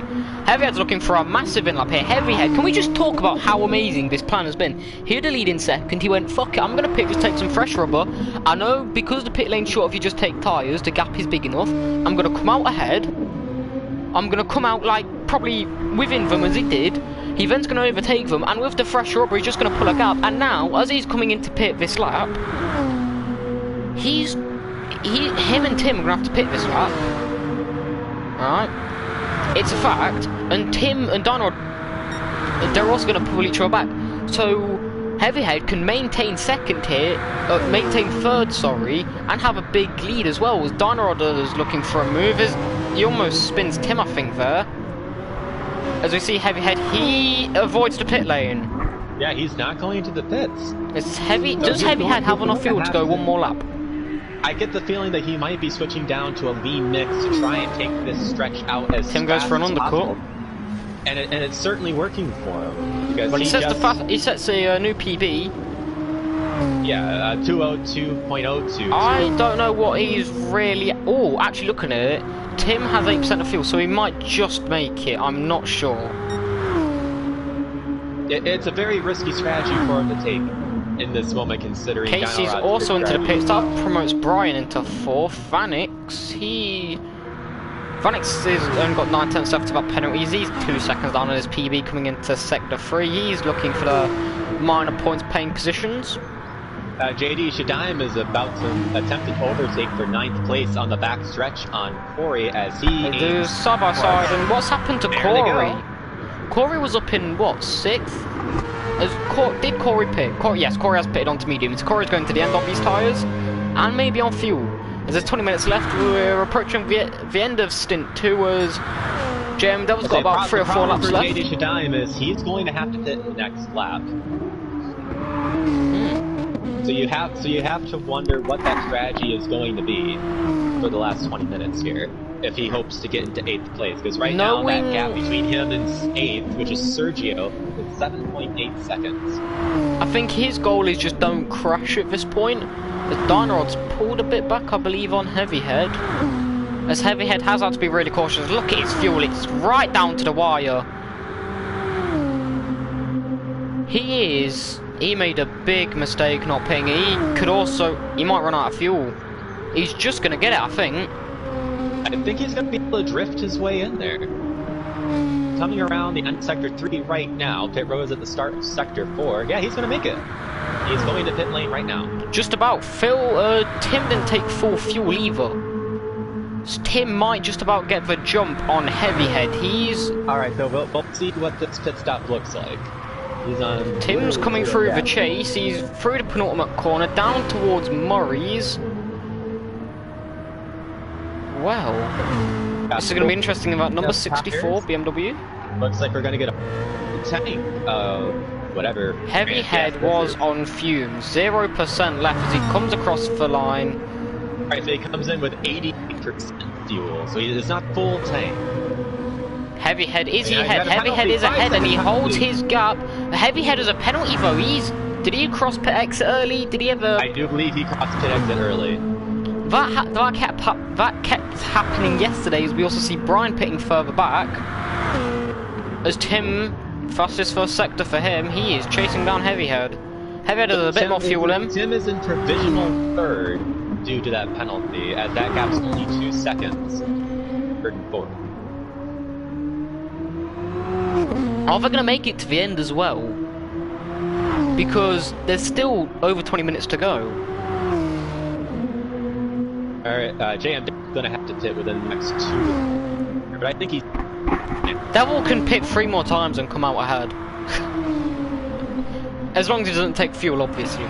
A: Heavy Head's looking for a massive in lap here. Heavy Head, can we just talk about how amazing this plan has been? He had a lead in 2nd. He went, fuck it, I'm going to just take some fresh rubber. I know because the pit lane's short, if you just take tyres, the gap is big enough. I'm going to come out ahead. I'm going to come out like probably within them as he did. He then's going to overtake them, and with the fresh rubber, he's just going to pull a gap. And now, as he's coming into pit this lap, him and Tim are going to have to pit this lap. Alright? It's a fact, and Tim and Donald, they're also going to pull each other back. So, Heavyhead can maintain second here, maintain third, sorry, and have a big lead as well, as Donald is looking for a move. He almost spins Tim, I think, there. As we see Heavyhead, he avoids the pit lane.
B: Yeah, he's not going into the pits.
A: It's heavy. Does Heavyhead have enough fuel to go one more lap?
B: I get the feeling that he might be switching down to a lean mix to try and take this stretch out as
A: Tim goes for an undercut.
B: And it's certainly working for him. Because
A: well, he sets a new PB.
B: Yeah, 202.02.
A: I don't know what he's really... Oh, actually looking at it, Tim has 8% of fuel, so he might just make it. I'm not sure.
B: It's a very risky strategy for him to take in this moment, considering
A: Casey's also into the pit stop, promotes Brian into 4th. Vanix has only got 9 tenths left of penalties. He's 2 seconds down on his PB coming into sector 3. He's looking for the minor points paying positions.
B: JD Shadaim is about to attempt an overtake for 9th place on the back stretch on Corey as he
A: do side by side. And what's happened to Corey? Corey was up in what, 6th? Did Corey pit? Yes, Corey has pitted onto mediums. Corey's going to the end of these tyres and maybe on fuel. As there's 20 minutes left, we're approaching the end of stint 2 as JM Devil's got about 3 or 4 laps left.
B: JD Shadaim is he's going to have to pit the next lap. So you have to wonder what that strategy is going to be for the last 20 minutes here, if he hopes to get into 8th place. Because right now that gap between him and 8th, which is Sergio, is 7.8 seconds.
A: I think his goal is just don't crash at this point. The Dynarod's pulled a bit back, I believe, on Heavyhead. As Heavyhead has had to be really cautious. Look at his fuel, it's right down to the wire. He made a big mistake not paying. He might run out of fuel. He's just going to get it, I think.
B: I think he's going to be able to drift his way in there. Coming around the end of sector 3 right now. Pit row is at the start of sector 4. Yeah, he's going to make it. He's going to pit lane right now. Just about.
A: Tim didn't take full fuel either. So Tim might just about get the jump on Heavyhead.
B: Alright, so we'll see what this pit stop looks like.
A: Tim's coming through the chase. He's through the penultimate corner, down towards Murray's. Well, this is going to be interesting about number 64 BMW.
B: Looks like we're going to get a tank. Whatever.
A: Heavyhead was on fumes. 0% left as he comes across the line.
B: Alright, so he comes in with 88% fuel, so it's not full tank.
A: Heavyhead is ahead. Heavyhead is ahead, and he holds his gap. Heavyhead is a penalty though. Did he cross pit exit early? Did he ever?
B: I do believe he crossed pit exit early.
A: That kept happening yesterday. As we also see Brian pitting further back. As Tim, fastest first sector for him, he is chasing down Heavyhead. Heavyhead has a bit more fuel in him.
B: Tim is in provisional 3rd due to that penalty, as that gap's only 2 seconds. 3rd and 4th.
A: Are they going to make it to the end as well? Because there's still over 20 minutes to go.
B: Alright, JM is going to have to pit within the next 2. But I think he's...
A: Devil can pit 3 more times and come out ahead. As long as he doesn't take fuel, obviously.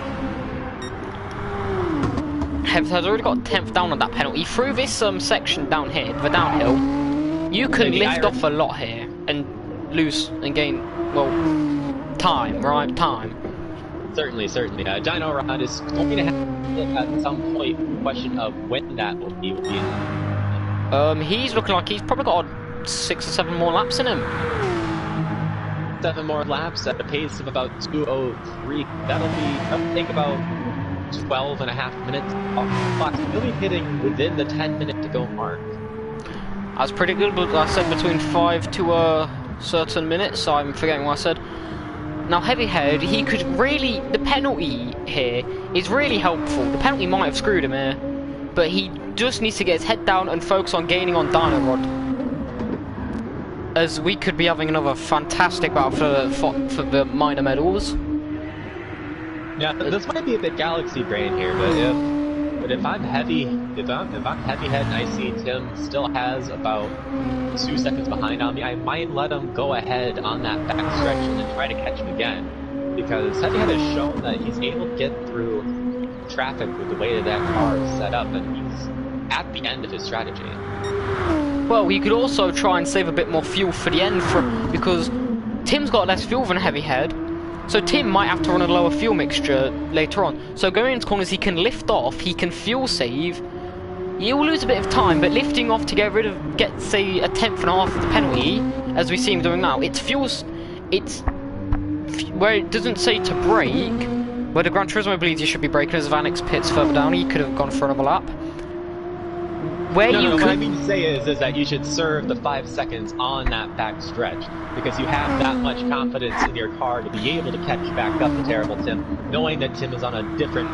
A: Heavyhead's already got 10th down on that penalty. Through this section down here, the downhill, you can lift off a lot here and lose and gain, well, time, right? Time.
B: Certainly. Dino Rod is going to have at some point the question of when that will be.
A: He's looking like he's probably got 6 or 7 more laps in him.
B: 7 more laps at a pace of about 2:03. That'll take about 12.5 minutes off the clock. He'll be hitting within the 10-minute to go mark.
A: That's pretty good, but I said between 5 to a certain minutes, so I'm forgetting what I said. Now Heavyhead, he could really, the penalty here is really helpful. The penalty might have screwed him here, but he just needs to get his head down and focus on gaining on Dynarod. As we could be having another fantastic battle for the minor medals.
B: Yeah, this might be a bit galaxy brain here, but But if I'm heavy head and I see Tim still has about 2 seconds behind on me, I might let him go ahead on that back stretch and then try to catch him again. Because heavy head has shown that he's able to get through traffic with the way that car is set up, and he's at the end of his strategy.
A: Well, you could also try and save a bit more fuel for the end, because Tim's got less fuel than heavy head. So Tim might have to run a lower fuel mixture later on. So going into corners, he can lift off, he can fuel save. He'll lose a bit of time, but lifting off to get say a tenth and a half of the penalty, as we see him doing now. It's where it doesn't say to brake, where the Gran Turismo believes you should be braking as Vanek's pits further down. He could have gone for another lap. What I mean to say is that you should serve the 5 seconds on that back stretch, because you have that much confidence in your car to be able to catch back up to terrible Tim, knowing that Tim is on a different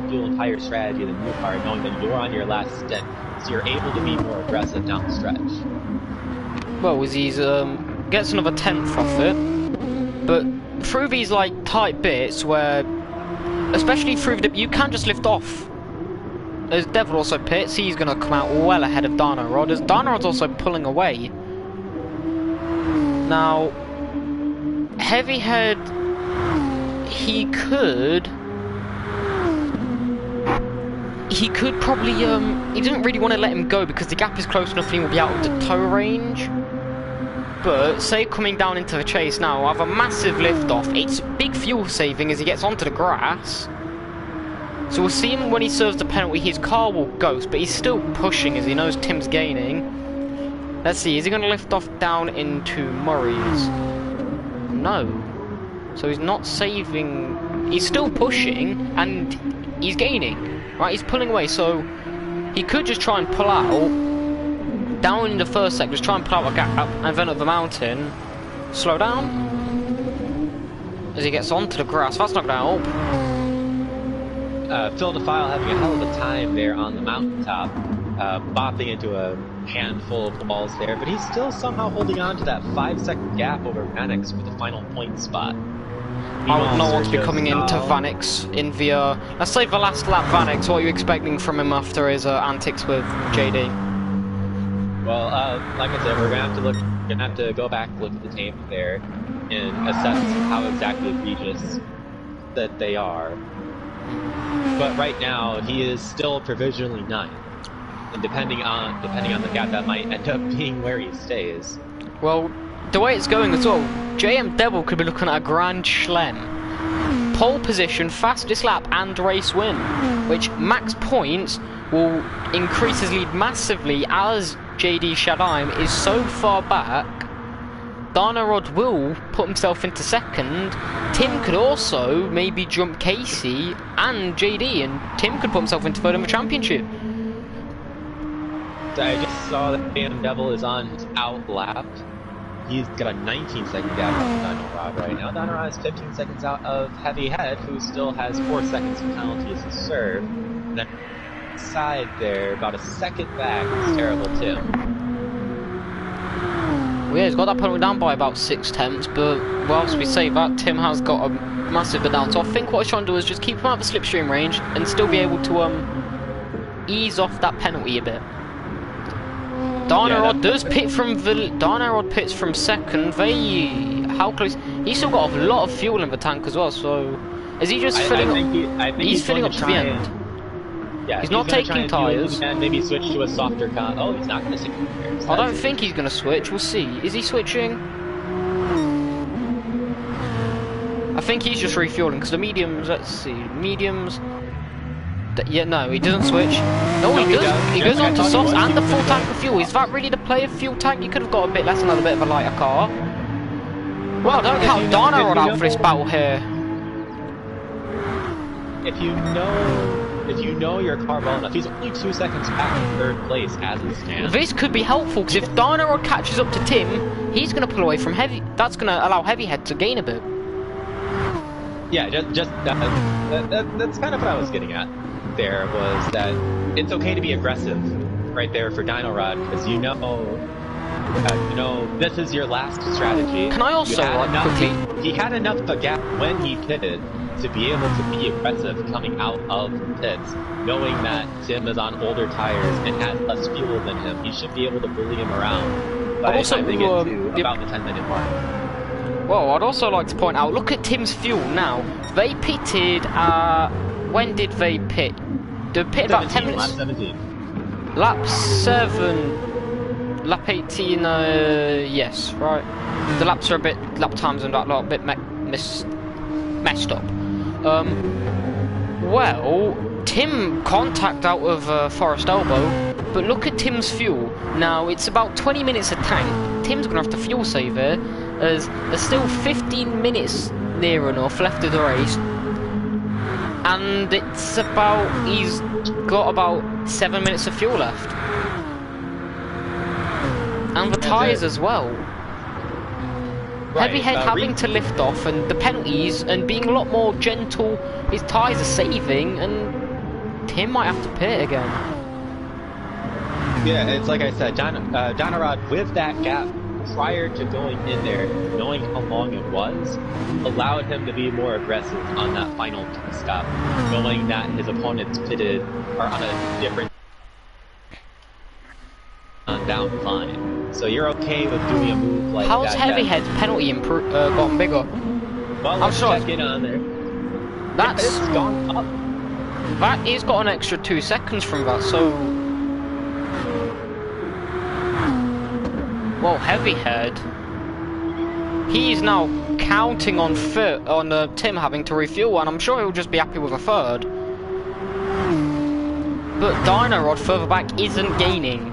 A: fuel and tire strategy than your car, knowing that you're on your last stint, so you're able to be more aggressive down the stretch. Well, as he's gets another tenth off it, but through these like tight bits where, especially through you can't just lift off. As Devil also pits, he's going to come out well ahead of Dino Rod, as Dino Rod's also pulling away. Now, Heavy Head, he could probably, he doesn't really want to let him go because the gap is close enough and he will be out of the tow range. But, say coming down into the chase now, I have a massive lift off. It's big fuel saving as he gets onto the grass. So we'll see him when he serves the penalty, his car will ghost, but he's still pushing as he knows Tim's gaining. Let's see, is he going to lift off down into Murray's? No. So he's not saving, he's still pushing, and he's gaining. Right, he's pulling away, so he could just try and pull out, down in the first sector, just try and pull out a gap, and then up the mountain, slow down. As he gets onto the grass, that's not going to help.
B: Phil DeFile having a hell of a time there on the mountaintop, bopping into a handful of balls there, but he's still somehow holding on to that 5-second gap over Vanix for the final point spot.
A: I would not want to be coming into Vanix in the, let's say the last lap Vanix. What are you expecting from him after his antics with JD?
B: Well, like I said, we're gonna have to go back and look at the tape there and assess how exactly egregious that they are. But right now, he is still provisionally 9th, and depending on the gap, that might end up being where he stays.
A: Well, the way it's going as well, JM Devil could be looking at a Grand Slam, pole position, fastest lap, and race win, which max points will increase his lead massively as JD Shadaim is so far back. Dino Rod will put himself into second. Tim could also maybe jump Casey and JD, and Tim could put himself into third in the championship.
B: So I just saw that JM Devil is on his out lap. He's got a 19-second gap on Dino Rod right now. Dino Rod is 15 seconds out of Heavy Head, who still has 4 seconds of penalties to serve. And then side there, about a second back, is terrible Tim.
A: Well, yeah, he's got that penalty down by about 6 tenths, but whilst we say that, Tim has got a massive bit down. So I think what he's trying to do is just keep him out of the slipstream range and still be able to ease off that penalty a bit. Dino Rod does pit from Dino Rod pits from second. How close? He's still got a lot of fuel in the tank as well. So is he just filling up? He's filling up to the end.
B: Yeah,
A: he's not taking tyres.
B: And maybe switch to a softer con. Oh, he's not going to stick here.
A: I don't think he's going to switch. We'll see. Is he switching? I think he's just refueling because the mediums. Let's see, mediums. Yeah, no, he doesn't switch. No, he does. He goes on to softs and the full tank of fuel. Is that really the play of fuel tank? You could have got a bit less, another bit of a lighter car. Well, don't count Dino Rod out for this battle here.
B: If you know your car well enough, he's only 2 seconds back in third place as it stands.
A: This could be helpful because if Dino Rod catches up to Tim, he's going to pull away from Heavy. That's going to allow Heavy Head to gain a bit.
B: Yeah, that's kind of what I was getting at. There was that it's okay to be aggressive right there for Dino Rod because you know You know, this is your last strategy.
A: Can I also quickly?
B: He had enough of a gap when he pitted to be able to be aggressive coming out of the pits, knowing that Tim is on older tires and has less fuel than him. He should be able to bully him around by the time they get to about the 10-minute mark.
A: Well, I'd also like to point out, look at Tim's fuel now. They pitted, when did they pit? They pitted about 10 minutes?
B: Lap 17.
A: Lap 7, lap 18, yes, right. The laps are lap times are a little bit messed up. Well, Tim contact out of Forest Elbow, but look at Tim's fuel. Now, it's about 20 minutes a tank. Tim's gonna have to fuel save here, as there's still 15 minutes near enough left of the race. And it's about, he's got about 7 minutes of fuel left. And the tyres as well.
B: Right,
A: Heavyhead having to lift off, and the penalties, and being a lot more gentle, his tyres are saving, and Tim might have to pit again.
B: Yeah, it's like I said, Donarod, with that gap prior to going in there, knowing how long it was, allowed him to be more aggressive on that final pit stop, knowing that his opponents pitted are on a different down fine. So you're okay with doing a move like
A: How's
B: that.
A: Heavyhead's penalty gotten bigger?
B: Well, let's check in on there.
A: That's
B: It's gone up.
A: That he's got an extra 2 seconds from that, so... Well, Heavyhead, he's now counting on Tim having to refuel, and I'm sure he'll just be happy with a third. But Dynarod further back isn't gaining.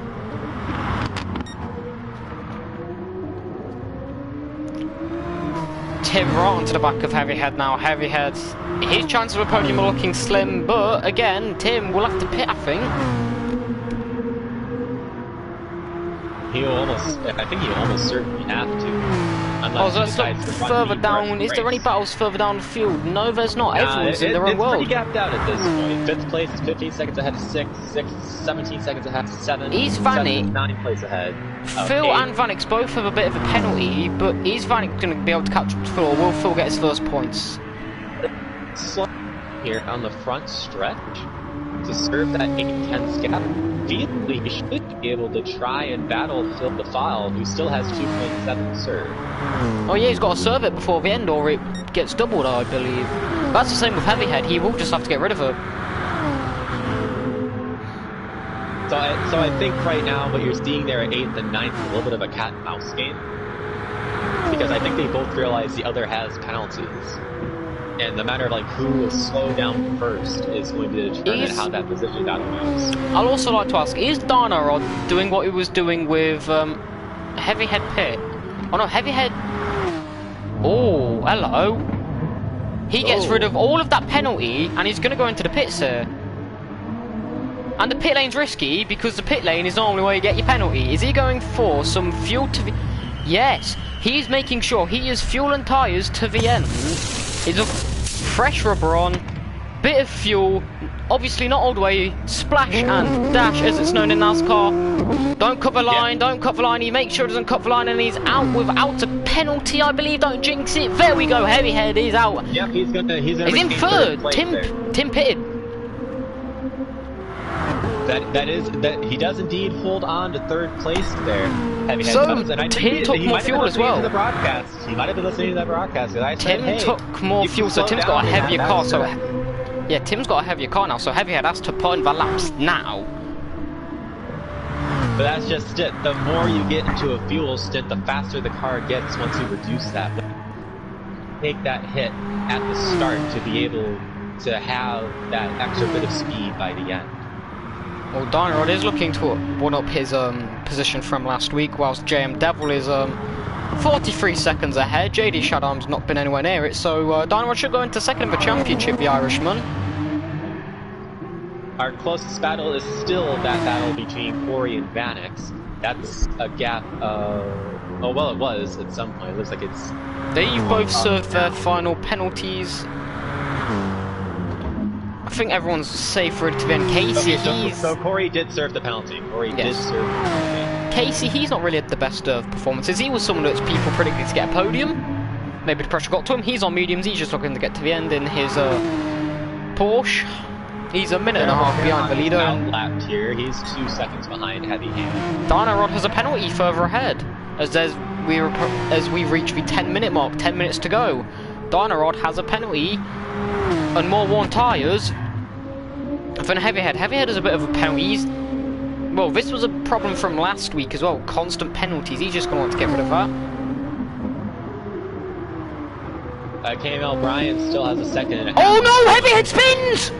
A: Tim right onto the back of Heavyhead now. Heavyhead, his chances of a podium are looking slim, but again, Tim will have to pit, I think.
B: I think he'll almost certainly have to. Unless
A: Oh, so let's look further down. Is there any battles further down the field? No, there's not. Everyone's in their own world.
B: It's pretty gapped out at this point. 5th place is 15 seconds ahead of 6, 17 seconds ahead of 7,
A: Is Vanek
B: 9 place ahead.
A: Phil and Vanek's both have a bit of a penalty, but is Vanek going to be able to catch up to Phil, or will Phil get his first points?
B: Slow here on the front stretch to serve that 8-10 gap. Ideally, he should be able to try and battle Phil the File, who still has 2.7 serve.
A: Oh yeah, he's got to serve it before the end, or it gets doubled, I believe. That's the same with Heavyhead. He will just have to get rid of it.
B: So I think right now what you're seeing there at 8th and 9th is a little bit of a cat and mouse game. Because I think they both realize the other has penalties. And the matter of like who will slow down first is going to determine how that position battle moves.
A: I'll also like to ask, is Dynarod doing what he was doing with Heavyhead Pit? Oh no, Heavyhead... Oh, hello. He gets rid of all of that penalty, and he's going to go into the pits here. And the pit lane's risky, because the pit lane is the only way you get your penalty. Is he going for some fuel to... Yes, he's making sure he is fuel and tyres to the end. He's a fresh rubber on, bit of fuel, obviously not all the way, splash and dash as it's known in NASCAR. Don't cut the line, don't cut the line, he makes sure he doesn't cut the line, and he's out without a penalty, I believe. Don't jinx it. There we go, Heavyhead is out.
B: Yep, he's in
A: third. Tim pitted.
B: That he does indeed hold on to 3rd place there. Heavyhead
A: So
B: comes, and I
A: Tim took more fuel as well.
B: The broadcast. He might have been listening to that broadcast.
A: Tim took more fuel, so Tim's got a heavier car. So yeah, Tim's got a heavier car now. So Heavyhead has to put in the laps now.
B: But that's just it. The more you get into a fuel stint, the faster the car gets once you reduce that. Take that hit at the start to be able to have that extra bit of speed by the end.
A: Well, Dynarod is looking to one-up his position from last week, whilst JM Devil is 43 seconds ahead. JD Shadam's not been anywhere near it, so Dynarod should go into second in the championship, the Irishman.
B: Our closest battle is still that battle between Corey and Vanix. That's a gap of... Oh, well, it was at some point. It looks like it's...
A: They both served their final penalties. I think everyone's safe for it to be in Casey.
B: Okay, so Corey did serve the penalty. Corey did serve the penalty.
A: Casey, he's not really had the best of performances. He was someone that people predicted to get a podium. Maybe the pressure got to him. He's on mediums. He's just looking to get to the end in his Porsche. He's a minute and a half behind the leader.
B: Outlapped here. He's 2 seconds behind Heavy Hand.
A: Dynarod has a penalty further ahead as we reach the 10-minute mark. 10 minutes to go. Dynarod has a penalty and more worn tyres than Heavyhead. Heavyhead is a bit of a penalty. Well, this was a problem from last week as well. Constant penalties. He's just going to want to get rid of that.
B: KML Bryant still has a second and a half.
A: Oh no! Heavyhead spins!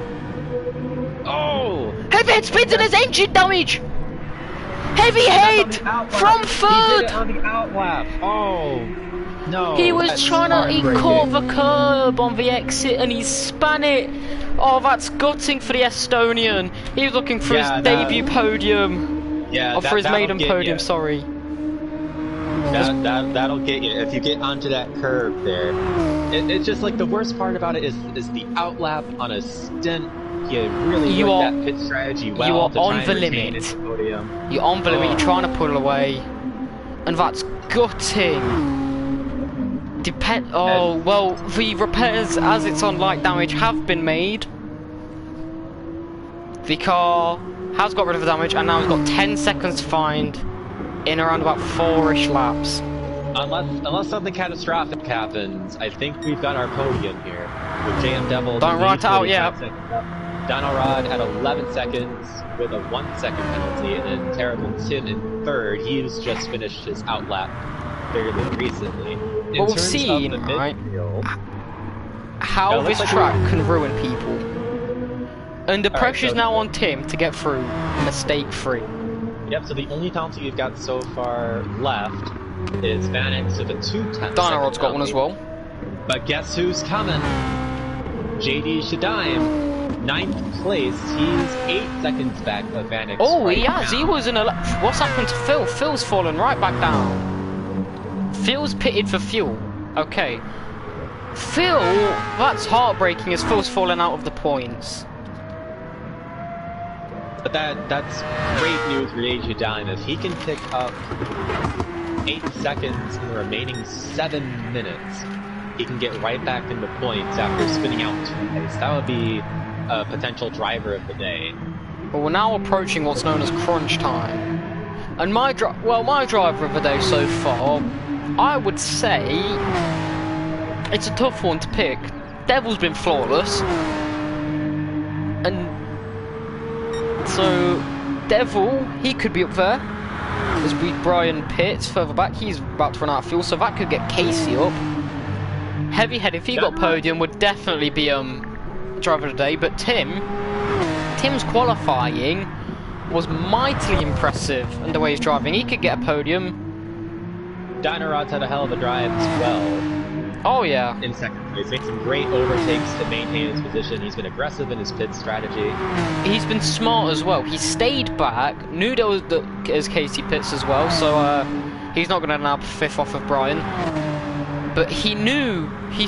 B: Oh!
A: Heavyhead spins and has engine damage! Heavyhead from third!
B: He did it on the outlap. Oh! No.
A: He was trying to, he caught the curb on the exit and he span it. Oh, that's gutting for the Estonian. He was looking for his debut podium.
B: Yeah,
A: or for his maiden podium, sorry.
B: That'll get you if you get onto that curve there. It's just like the worst part about it is the outlap on a stint. You really worked that pit strategy well.
A: You are
B: to
A: on
B: try
A: the
B: and retain
A: limit.
B: his podium.
A: You're on the limit. You're trying to pull away, and that's gutting. Well, the repairs as it's on light damage have been made. The car has got rid of the damage and now it's got 10 seconds to find in around about 4-ish laps.
B: Unless something catastrophic happens, I think we've got our podium here. With JM Devil.
A: Don't write out yet.
B: Dynarod at 11 seconds with a 1 second penalty, and then Terrible Tim in third. He's just finished his outlap fairly recently.
A: Well, we've seen, right, how this track can ruin people. And the pressure's now on Tim to get through mistake-free.
B: Yep, so the only penalty we've got so far left is Vanix with a 2/10.
A: Dynarod's got one as well.
B: But guess who's coming? JD Shadaim. 9th place, he's 8 seconds back of Vanix.
A: Oh,
B: right
A: he has.
B: now.
A: He was in a. What's happened to Phil? Phil's fallen right back down. Phil's pitted for fuel. Okay. Phil, that's heartbreaking as Phil's fallen out of the points.
B: But that's great news for JD Shadaim. If he can pick up 8 seconds in the remaining 7 minutes, he can get right back into points after spinning out twice. That would be a potential driver of the day.
A: But we're now approaching what's known as crunch time. And my driver of the day so far, I would say it's a tough one to pick. Devil's been flawless. And so Devil, he could be up there. As Brian Pitts further back, he's about to run out of fuel, so that could get Casey up. Heavyhead, if he got podium, would definitely be driver of the day. But Tim's qualifying was mightily impressive in the way he's driving. He could get a podium.
B: Dynarod's had a hell of a drive as well.
A: Oh yeah.
B: In second place, made some great overtakes to maintain his position. He's been aggressive in his pit strategy.
A: He's been smart as well. He stayed back, knew there was as Casey Pitts as well, so he's not going to nab 5th off of Brian. But he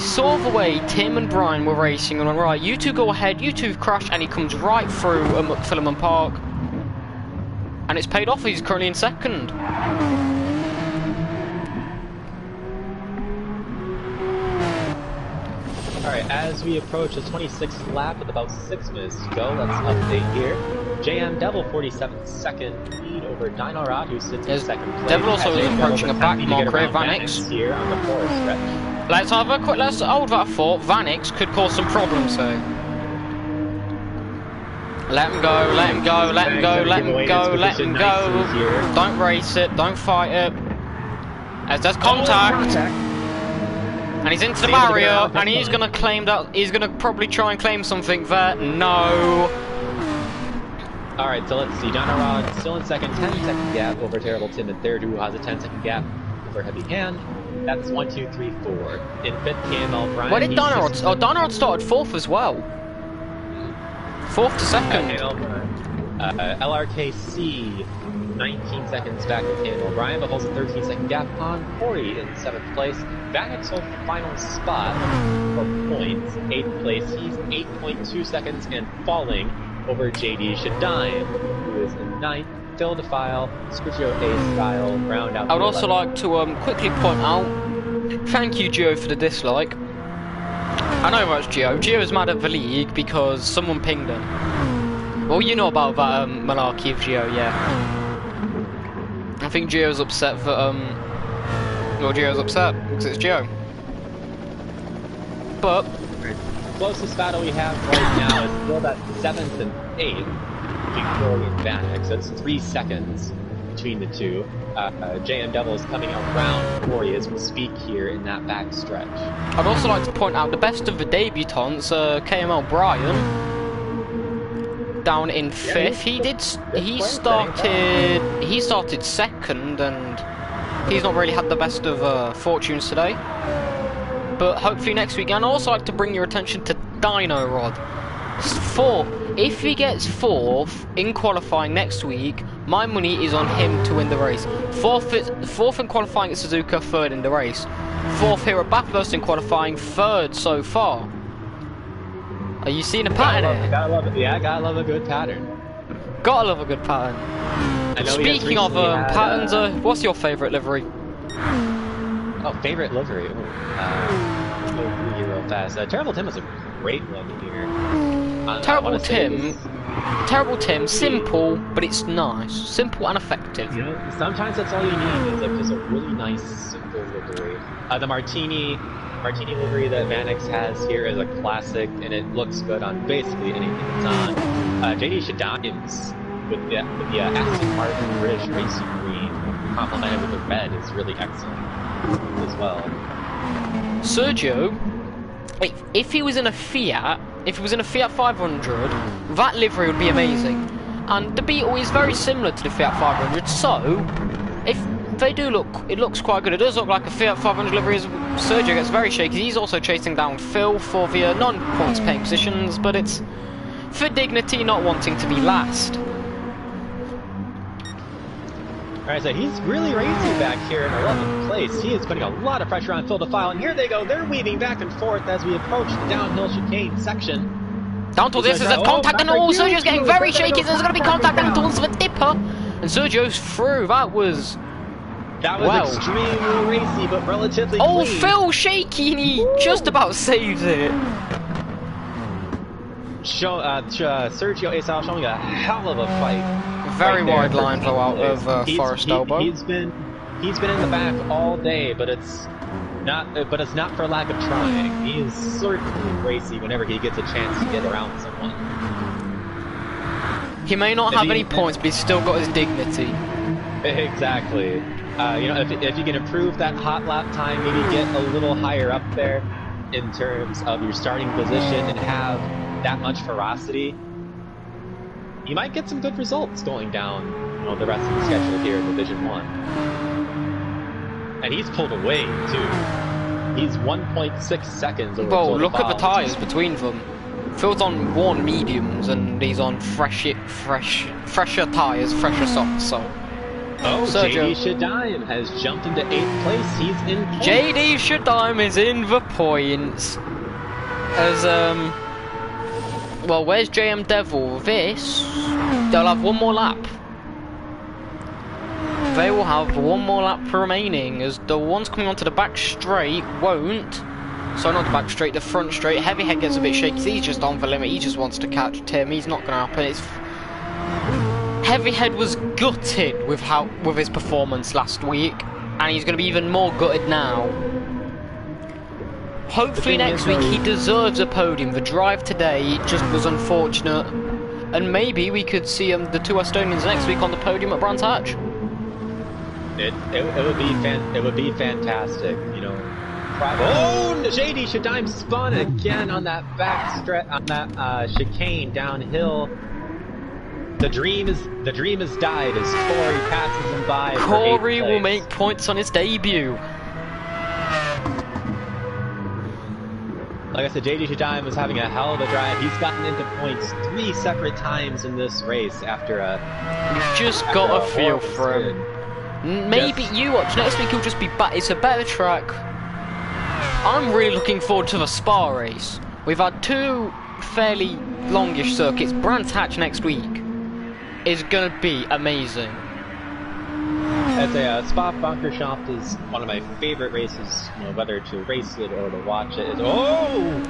A: saw the way Tim and Brian were racing, and went, right, you two go ahead, you two crash, and he comes right through McPhillamon Park. And it's paid off, he's currently in second.
B: Alright, as we approach the 26th lap with about 6 minutes to go, let's update here. JM Devil 47th second lead over Dynarod, who sits in second place.
A: Devil also is approaching a back marker of Vanix
B: here on the forest stretch.
A: Let's hold that thought. Vanix could cause some problems here. Let him go, let him go, let him go, let him go, let him go. Don't race it, don't fight it. As there's contact. And he's into the barrier, and he's going to claim that, he's going to probably try and claim something there. No.
B: Alright, so let's see. Dynarod still in second, 10-second gap over Terrible Tim in third, who has a 10-second gap over Heavy Hand. That's 1, 2, 3, 4. In fifth, KML Brian.
A: Where did Dynarod? Oh, Dynarod started 4th as well. 4th to 2nd.
B: LRKC, 19 seconds back of KML Brian, but holds a 13-second gap on Corey in 7th place. Vanix holds the final spot for points, 8th place. He's 8.2 seconds and falling over JD Shadaim, who is in 9th. Phil Defile, Sergio A style, round out.
A: I would also like to quickly point out, thank you Gio for the dislike. I know that's Gio. Gio's mad at the league because someone pinged him. Well, you know about that malarkey of Gio, yeah. I think Gio's upset that, well, Gio's upset because it's Gio. But
B: closest battle we have right now is still that 7th and 8th between Corey and Vanek, so it's 3 seconds between the two. JM Devil is coming around Corey as we speak here in that back stretch.
A: I'd also like to point out the best of the debutants, KML Brian, down in 5th. He started 2nd, and he's not really had the best of fortunes today. But hopefully next week, and I'd also like to bring your attention to Dino Rod. If he gets 4th in qualifying next week, my money is on him to win the race. 4th in qualifying at Suzuka, 3rd in the race. 4th here at Bathurst in qualifying, 3rd so far. Are you seeing a pattern here?
B: Gotta love it. Yeah, gotta love a good pattern.
A: Gotta love a good pattern. Speaking of patterns, what's your favourite livery?
B: Oh, favorite livery? Go here real fast. Terrible Tim is a great one here. Terrible Tim, simple, but it's nice. Simple and effective. You know, sometimes that's all you need is just a really nice, simple livery. The Martini livery that Vanix has here is a classic, and it looks good on basically anything it's on. JD Shadim's with the Aston Martin British Racing Green, complemented with the red, is really excellent as well.
A: Sergio, if he was in a Fiat, if he was in a Fiat 500, that livery would be amazing. And the Beetle is very similar to the Fiat 500, so if they do look, it looks quite good. It does look like a Fiat 500 livery. Sergio gets very shaky. He's also chasing down Phil for the non-points paying positions, but it's for dignity, not wanting to be last.
B: Alright, so he's really racing back here in 11th place. He is putting a lot of pressure on Phil Defile, and here they go. They're weaving back and forth as we approach the downhill chicane section.
A: Down to this is a contact, and Sergio's getting very shaky. There's going to be contact down towards the dipper, and Sergio's through. That was
B: extremely racy, but relatively clean.
A: Phil shaky, and he just about saved it.
B: Sergio Asal showing a hell of a fight.
A: Very wide line though out of Forest Elbow.
B: He's been in the back all day, but it's not for lack of trying. He is certainly racy whenever he gets a chance to get around someone.
A: He may not have any points, but he's still got his dignity.
B: Exactly. You know, if you can improve that hot lap time, maybe get a little higher up there in terms of your starting position and have that much ferocity, you might get some good results going down, you know, the rest of the schedule here in Division 1. And he's pulled away too. He's 1.6 seconds over.
A: Well, look at the tyres between them. Phil's on worn mediums and he's on fresher tyres, fresher socks. So.
B: Oh, JD Shadime has jumped into 8th place. He's in points.
A: JD Shadime is in the points. As well, where's JM Devil? They'll have one more lap. They will have one more lap remaining, as the ones coming onto the back straight won't. So not the back straight, the front straight. Heavyhead gets a bit shaky. He's just on the limit. He just wants to catch Tim. He's not going to happen. Heavyhead was gutted with his performance last week, and he's going to be even more gutted now. Hopefully next week he deserves a podium. The drive today just was unfortunate, and maybe we could see the two Estonians next week on the podium at Brands Hatch.
B: It would be fantastic, you know. Oh, JD Shadime spun again on that back stretch, on that chicane downhill. The dream has died as Corey passes him by.
A: Corey will make points on his debut.
B: Like I said, JD Shadime was having a hell of a drive. He's gotten into points 3 separate times in this race after a.
A: You've just got a feel for him. Maybe you watch next week. He'll just be back. It's a better track. I'm really looking forward to the Spa race. We've had 2 fairly longish circuits. Brands Hatch next week. is gonna be amazing.
B: I'd say Spa-Francorchamps is one of my favorite races, you know, whether to race it or to watch it. Oh!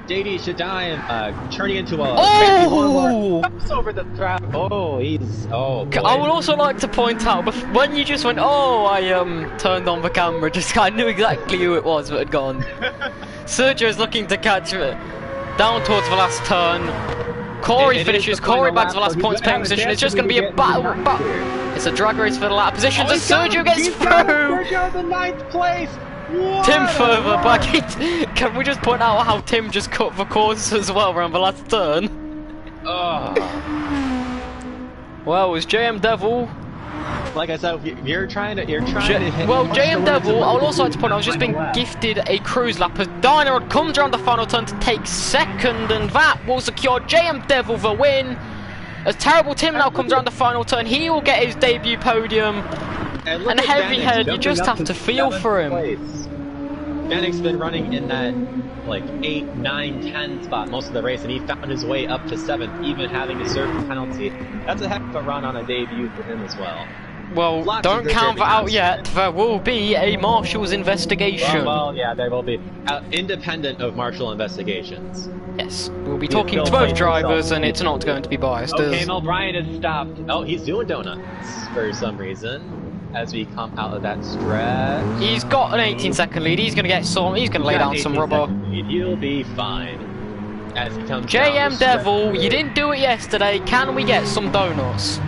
B: JD Shadaim turning into a jumps over the trap. Oh, he's boy.
A: I would also like to point out when you just went, oh, I turned on the camera, just I knew exactly who it was that had gone. Sergio's looking to catch it down towards the last turn. Corey finishes. Corey bags the last points paying position. It's just going to be a battle. It's a drag race for the lap positions, and Sergio gets through.
B: Sergio in 9th place. What?
A: Tim further back. Can we just point out how Tim just cut the course as well around the last turn?
B: Oh.
A: Well, it was JM Devil.
B: Like I said, you're trying to hit.
A: Well, JM Devil, I would also like to point out, I was just being gifted a cruise lap as Dynarod comes around the final turn to take second, and that will secure JM Devil the win. As Terrible Tim now comes around the final turn, he will get his debut podium. And Heavy Head, you just have to feel for him.
B: Bennick's been running in that like 8, 9, 10 spot most of the race, and he found his way up to 7th, even having to serve the penalty. That's a heck of a run on a debut for him as well.
A: Well, don't count that out yet. There will be a Marshal's investigation.
B: Well, yeah, there will be. Independent of Marshal investigations.
A: Yes, we'll be talking to both drivers, and it's not going to be biased.
B: Okay, Mel Bryant has stopped. Oh, he's doing donuts for some reason. As we come out of that stretch.
A: He's got an 18-second lead. He's going to get some. He's going to lay down some rubber.
B: He'll be fine. As he comes
A: JM Devil, you didn't do it yesterday. Can we get some donuts?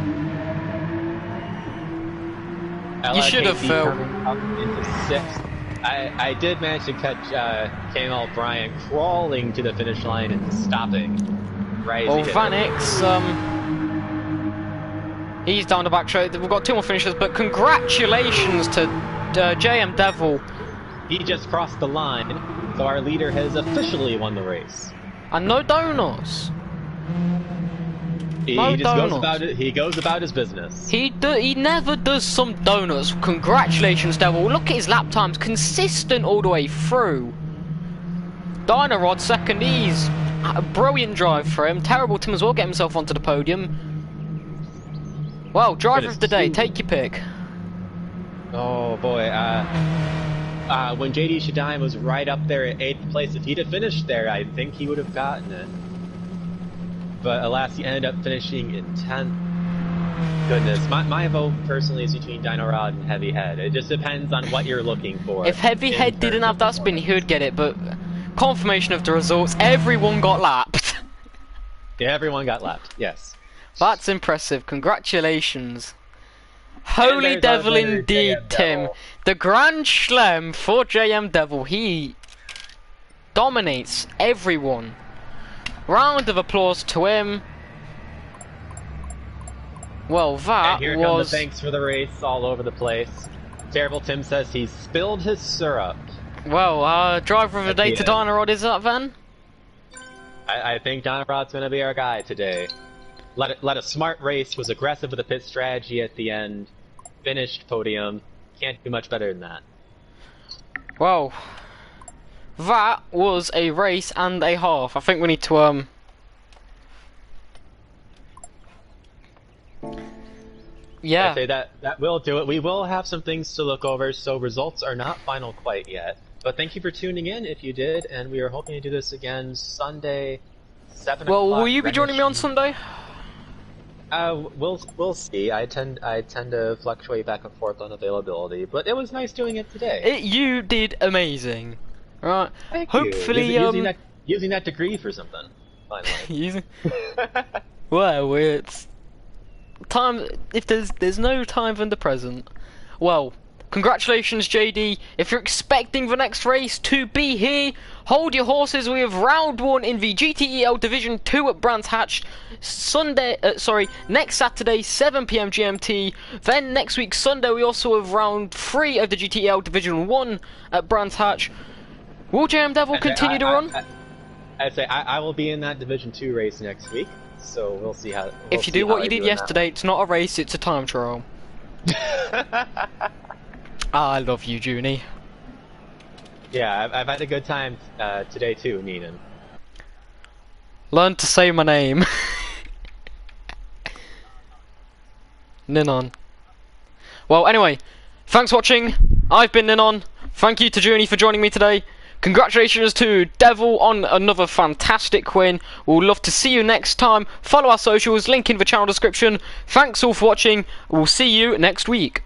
A: You should have, Phil.
B: Up into 6th. I did manage to catch Kamal Bryant crawling to the finish line and stopping. Right.
A: Well, Vanix, he's down the back straight. We've got 2 more finishers, but congratulations to JM Devil.
B: He just crossed the line, so our leader has officially won the race.
A: And no donuts.
B: He goes about his business.
A: He never does some donuts. Congratulations, Devil. Look at his lap times, consistent all the way through. Dynarod second. He's a brilliant drive for him. Terrible Tim as well, get himself onto the podium. Well, driver of the day, take your pick.
B: Oh boy, when JD Shadaim was right up there at 8th place, if he'd have finished there, I think he would have gotten it. But alas, he ended up finishing in 10th. Goodness, my vote personally is between Dynarod and Heavy Head. It just depends on what you're looking for.
A: If Heavy Head didn't have that spin, he would get it, but confirmation of the results, everyone got lapped.
B: Yeah, everyone got lapped, yes.
A: That's impressive. Congratulations. Holy Devil indeed, Tim. The Grand Slam for JM Devil. He dominates everyone. Round of applause to him. Well, that
B: and here come the thanks for the race all over the place. Terrible Tim says he spilled his syrup.
A: Well, driver of the day to Dynarod, is that then?
B: I think Dynarod's going to be our guy today. Led a smart race, was aggressive with a pit strategy at the end, finished podium. Can't do much better than that.
A: Well, that was a race and a half. I think we need to yeah.
B: I'd say that will do it. We will have some things to look over, so results are not final quite yet. But thank you for tuning in if you did, and we are hoping to do this again Sunday, 7 o'clock.
A: Well, will you be joining me on Sunday?
B: We'll see. I tend to fluctuate back and forth on availability, but it was nice doing it today.
A: You did amazing. Right.
B: Thank
A: Hopefully,
B: you. Using that degree for something. Finally.
A: Well, it's time. If there's no time than the present. Well, congratulations, JD. If you're expecting the next race to be here, hold your horses. We have round 1 in the GTEL Division 2 at Brands Hatch. Next Saturday, 7 PM GMT. Then next week, Sunday, we also have round 3 of the GTEL Division 1 at Brands Hatch. Will JM Devil continue to run?
B: I'd say I will be in that Division 2 race next week, so we'll see how.
A: If you do what you did yesterday, it's not a race, it's a time trial. I love you, Junie.
B: Yeah, I've had a good time today too, Neenan.
A: Learn to say my name. Ninon. Well, anyway, thanks for watching. I've been Ninon. Thank you to Journey for joining me today. Congratulations to Devil on another fantastic win. We'll love to see you next time. Follow our socials, link in the channel description. Thanks all for watching. We'll see you next week.